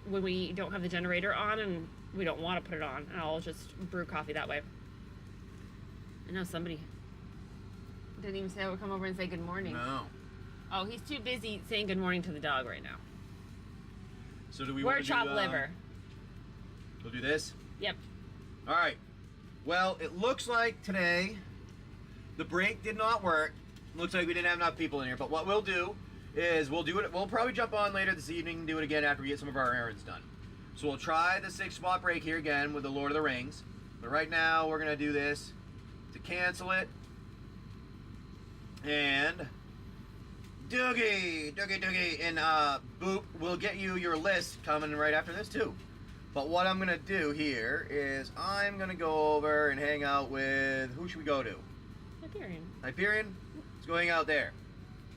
when we don't have the generator on and we don't want to put it on. And I'll just brew coffee that way. I know somebody didn't even say I would come over and say good morning. No. Oh, he's too busy saying good morning to the dog right now. So do we We're want to chopped liver. We'll do this? Yep. All right. Well, it looks like today the break did not work. Looks like we didn't have enough people in here. But what we'll do is we'll do it. We'll probably jump on later this evening and do it again after we get some of our errands done. So we'll try the 6-spot break here again with the Lord of the Rings. But right now we're gonna do this to cancel it. And Doogie, and Boop will get you your list coming right after this too. But what I'm gonna do here is I'm gonna go over and hang out with, who should we go to? Hyperion? Let's go hang out there.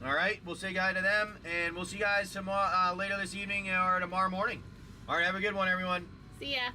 All right, we'll say hi to them, and we'll see you guys tomorrow, later this evening or tomorrow morning. All right, have a good one, everyone. See ya.